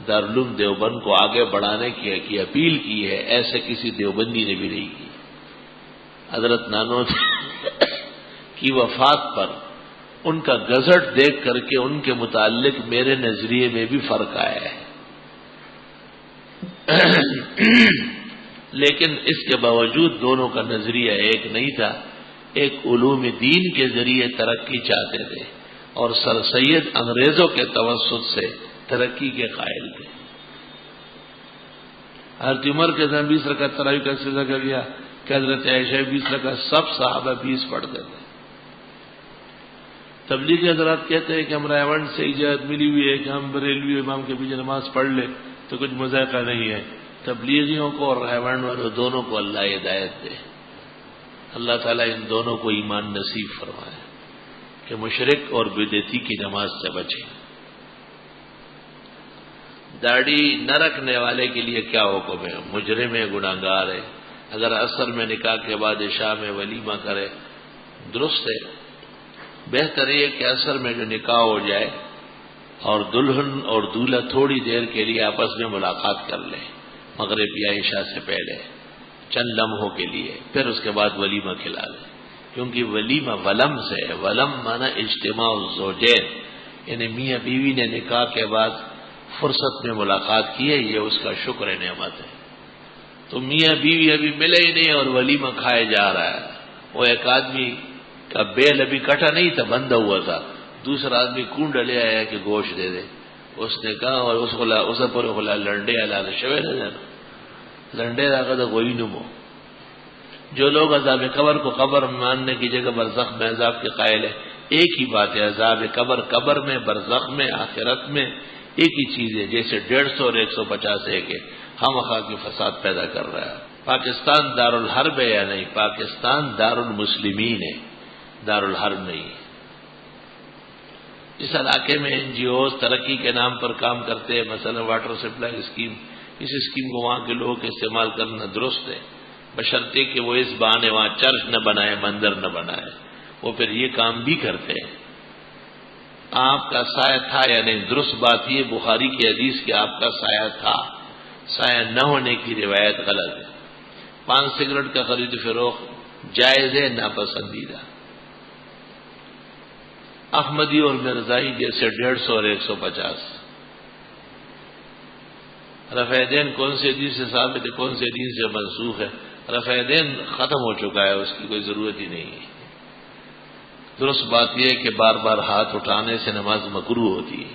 دارالعلوم دیوبند کو آگے بڑھانے کی اپیل کی ہے، ایسے کسی دیوبندی نے بھی نہیں کی. حضرت نانوتوی کی وفات پر ان کا گزٹ دیکھ کر کے ان کے متعلق میرے نظریے میں بھی فرق آیا ہے. لیکن اس کے باوجود دونوں کا نظریہ ایک نہیں تھا. ایک علوم دین کے ذریعے ترقی چاہتے تھے اور سر سید انگریزوں کے توسط سے ترقی کے قائل تھے. حضرت عمر کے دن 20 رکعت تراویح کا سلسلہ کر گیا کہ حضرت عائشہ 20 رکعت، سب صحابہ 20 پڑھتے تھے. تبلیغی حضرات کہتے ہیں کہ ہم رائے سے اجازت ملی ہوئی ہے کہ ہم بریلوی امام کے پیچھے نماز پڑھ لیں تو کچھ مذائقہ نہیں ہے. تبلیغیوں کو اور رائے والوں دونوں کو اللہ ہدایت دے. اللہ تعالیٰ ان دونوں کو ایمان نصیب فرمائے کہ مشرک اور بدعتی کی نماز سے بچیں. داڑھی نہ رکھنے والے کے لیے کیا حکم ہے؟ مجرم ہے، گناہگار ہے. اگر عصر میں نکاح کے بعد عشاء میں ولیمہ کرے درست ہے. بہتر یہ کہ عصر میں جو نکاح ہو جائے اور دلہن اور دولہا تھوڑی دیر کے لیے آپس میں ملاقات کر لیں مغرب یا عشاء سے پہلے چند لمحوں کے لیے، پھر اس کے بعد ولیمہ کھلا لیں. کیونکہ ولیمہ ولم سے ہے. ولم مانا اجتماع الزوجین، یعنی میاں بیوی نے نکاح کے بعد فرصت میں ملاقات کی ہے، یہ اس کا شکر نعمت ہے. تو میاں بیوی ابھی ملے ہی نہیں اور ولیمہ کھائے جا رہا ہے. وہ ایک آدمی کا بیل ابھی کٹا نہیں تھا، بندھا ہوا تھا، دوسرا آدمی کنڈ لے آیا کہ گوشت دے دے. اس نے کہا اور اسے پورے خلا لنڈے علاقے شوے نہ لنڈے علاقہ تو کوئی نمو. جو لوگ عذاب قبر کو قبر ماننے کی جگہ برزخ میں عذاب کے قائل ہے، ایک ہی بات ہے. عذاب قبر قبر میں، برزخ میں، آخرت میں ایک ہی چیز ہے. جیسے 150 اور 150 ہے کہ ہم خواہ کی فساد پیدا کر رہا ہے. پاکستان دارالحرب ہے یا نہیں؟ پاکستان دارالمسلمین ہے، دارالحرب نہیں. اس علاقے میں این جی اوز ترقی کے نام پر کام کرتے ہیں. مثلا واٹر سپلائی اسکیم، اس اسکیم کو وہاں کے لوگ استعمال کرنا درست ہے، بشرطے کہ وہ اس بہانے وہاں چرچ نہ بنائے، مندر نہ بنائے. وہ پھر یہ کام بھی کرتے ہیں. آپ کا سایہ تھا یا نہیں؟ درست بات یہ بخاری کی حدیث کہ آپ کا سایہ تھا، سایہ نہ ہونے کی روایت غلط ہے. پان سگریٹ کا خرید و فروخت جائز ہے، ناپسندیدہ. احمدی اور مرزائی جیسے 150 اور 150. رفع دین کون سے دین سے ثابت ہے، کون سے دین سے منسوخ ہے؟ رفع دین ختم ہو چکا ہے، اس کی کوئی ضرورت ہی نہیں ہے. درست بات یہ ہے کہ بار بار ہاتھ اٹھانے سے نماز مکروہ ہوتی ہے.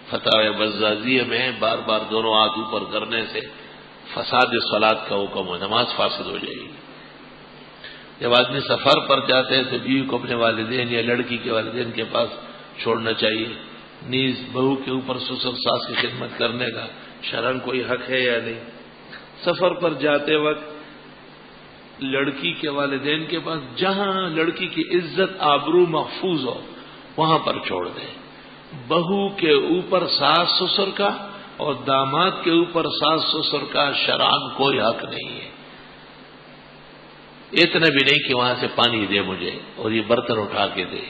فتاوی بزازیہ میں بار بار دونوں ہاتھ اوپر کرنے سے فساد صلاۃ کا حکم ہو، نماز فاسد ہو جائے گی. جب آدمی سفر پر جاتے ہیں تو بیوی کو اپنے والدین یا لڑکی کے والدین کے پاس چھوڑنا چاہیے. نیز بہو کے اوپر سسر ساس کی خدمت کرنے کا شرعاً کوئی حق ہے یا نہیں؟ سفر پر جاتے وقت لڑکی کے والدین کے پاس جہاں لڑکی کی عزت آبرو محفوظ ہو وہاں پر چھوڑ دیں. بہو کے اوپر ساس سسر کا اور داماد کے اوپر ساس سسر کا شرعاً کوئی حق نہیں ہے. اتنا بھی نہیں کہ وہاں سے پانی دے مجھے اور یہ برتن اٹھا کے دے.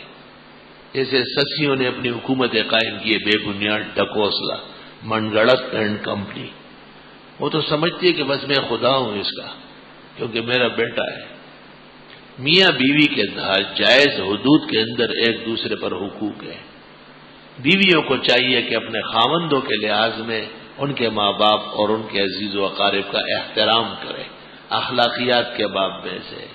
جیسے سسیوں نے اپنی حکومتیں قائم کی، بے بنیاد ڈکوسلا منگڑت اینڈ کمپنی. وہ تو سمجھتی ہے کہ بس میں خدا ہوں اس کا کیونکہ میرا بیٹا ہے. میاں بیوی کے جائز حدود کے اندر ایک دوسرے پر حقوق ہے. بیویوں کو چاہیے کہ اپنے خاوندوں کے لحاظ میں ان کے ماں باپ اور ان کے عزیز و اقارب کا احترام کرے، اخلاقیات کے باب میں سے.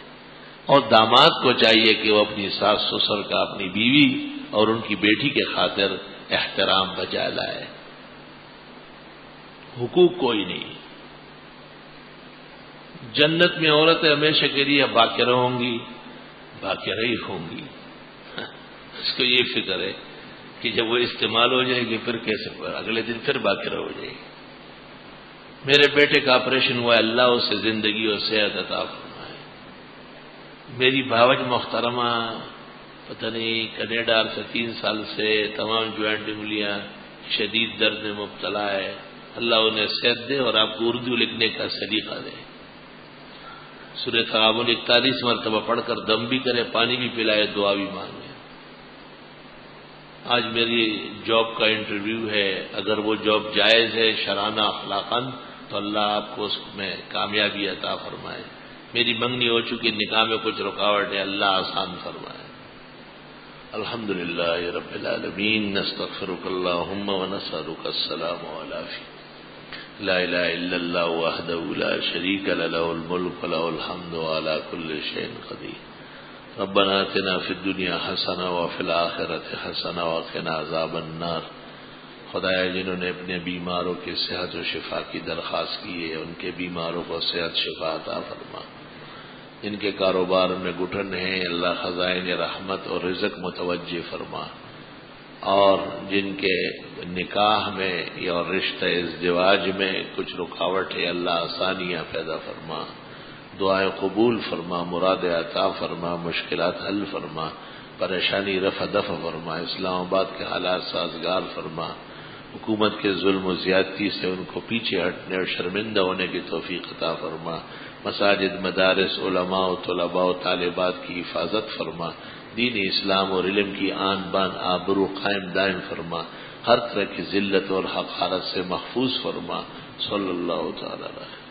اور داماد کو چاہیے کہ وہ اپنی ساس سسر کا، اپنی بیوی اور ان کی بیٹی کے خاطر احترام بجا لائے. حقوق کوئی نہیں. جنت میں عورتیں ہمیشہ کے لیے باقرہ ہوں گی، باقرہ ہی ہوں گی. اس کو یہ فکر ہے کہ جب وہ استعمال ہو جائے گی پھر کیسے، اگلے دن پھر باقرہ ہو جائے گی. میرے بیٹے کا آپریشن ہوا ہے، اللہ اسے زندگی اور صحت عطا فرمائے. میری بھاوج محترمہ پتہ نہیں کینیڈا سے 3 سال سے تمام جوائنٹ انگلیاں شدید درد میں مبتلا ہے. اللہ انہیں صحت دے اور آپ کو اردو لکھنے کا سلیقہ دے. سورہ تغابن 41 مرتبہ پڑھ کر دم بھی کرے، پانی بھی پلائے، دعا بھی مانگے. آج میری جاب کا انٹرویو ہے، اگر وہ جاب جائز ہے شرانہ اخلاقاً تو اللہ آپ کو اس میں کامیابی عطا فرمائے. میری منگنی ہو چکی، نکاح میں کچھ رکاوٹ ہے، اللہ آسان فرمائے. الحمدللہ رب العالمین، نستغفرک اللہم ونسألک السلام والعافیہ. لا الہ الا اللہ وحدہ لا شریک له، لہ الملک وله الحمد وعلی کل شیء قدیر. ربنا آتنا فی الدنیا حسنہ وفی الآخرۃ حسنہ وقنا عذاب النار. خدایا جنہوں نے اپنے بیماروں کی صحت و شفا کی درخواست کی ہے، ان کے بیماروں کو صحت شفا عطا فرما. جن کے کاروبار میں گھٹن ہیں اللہ خزائن رحمت اور رزق متوجہ فرما. اور جن کے نکاح میں یا رشتہ ازدواج میں کچھ رکاوٹ ہے اللہ آسانیاں پیدا فرما، دعائیں قبول فرما، مراد عطا فرما، مشکلات حل فرما، پریشانی رفع دفع فرما. اسلام آباد کے حالات سازگار فرما. حکومت کے ظلم و زیادتی سے ان کو پیچھے ہٹنے اور شرمندہ ہونے کی توفیق عطا فرما. مساجد، مدارس، علماء و طلباء و طالبات کی حفاظت فرما. دین اسلام اور علم کی آن بان آبرو قائم دائم فرما. ہر طرح کی ذلت اور حقارت سے محفوظ فرما. صلی اللہ تعالی علیہ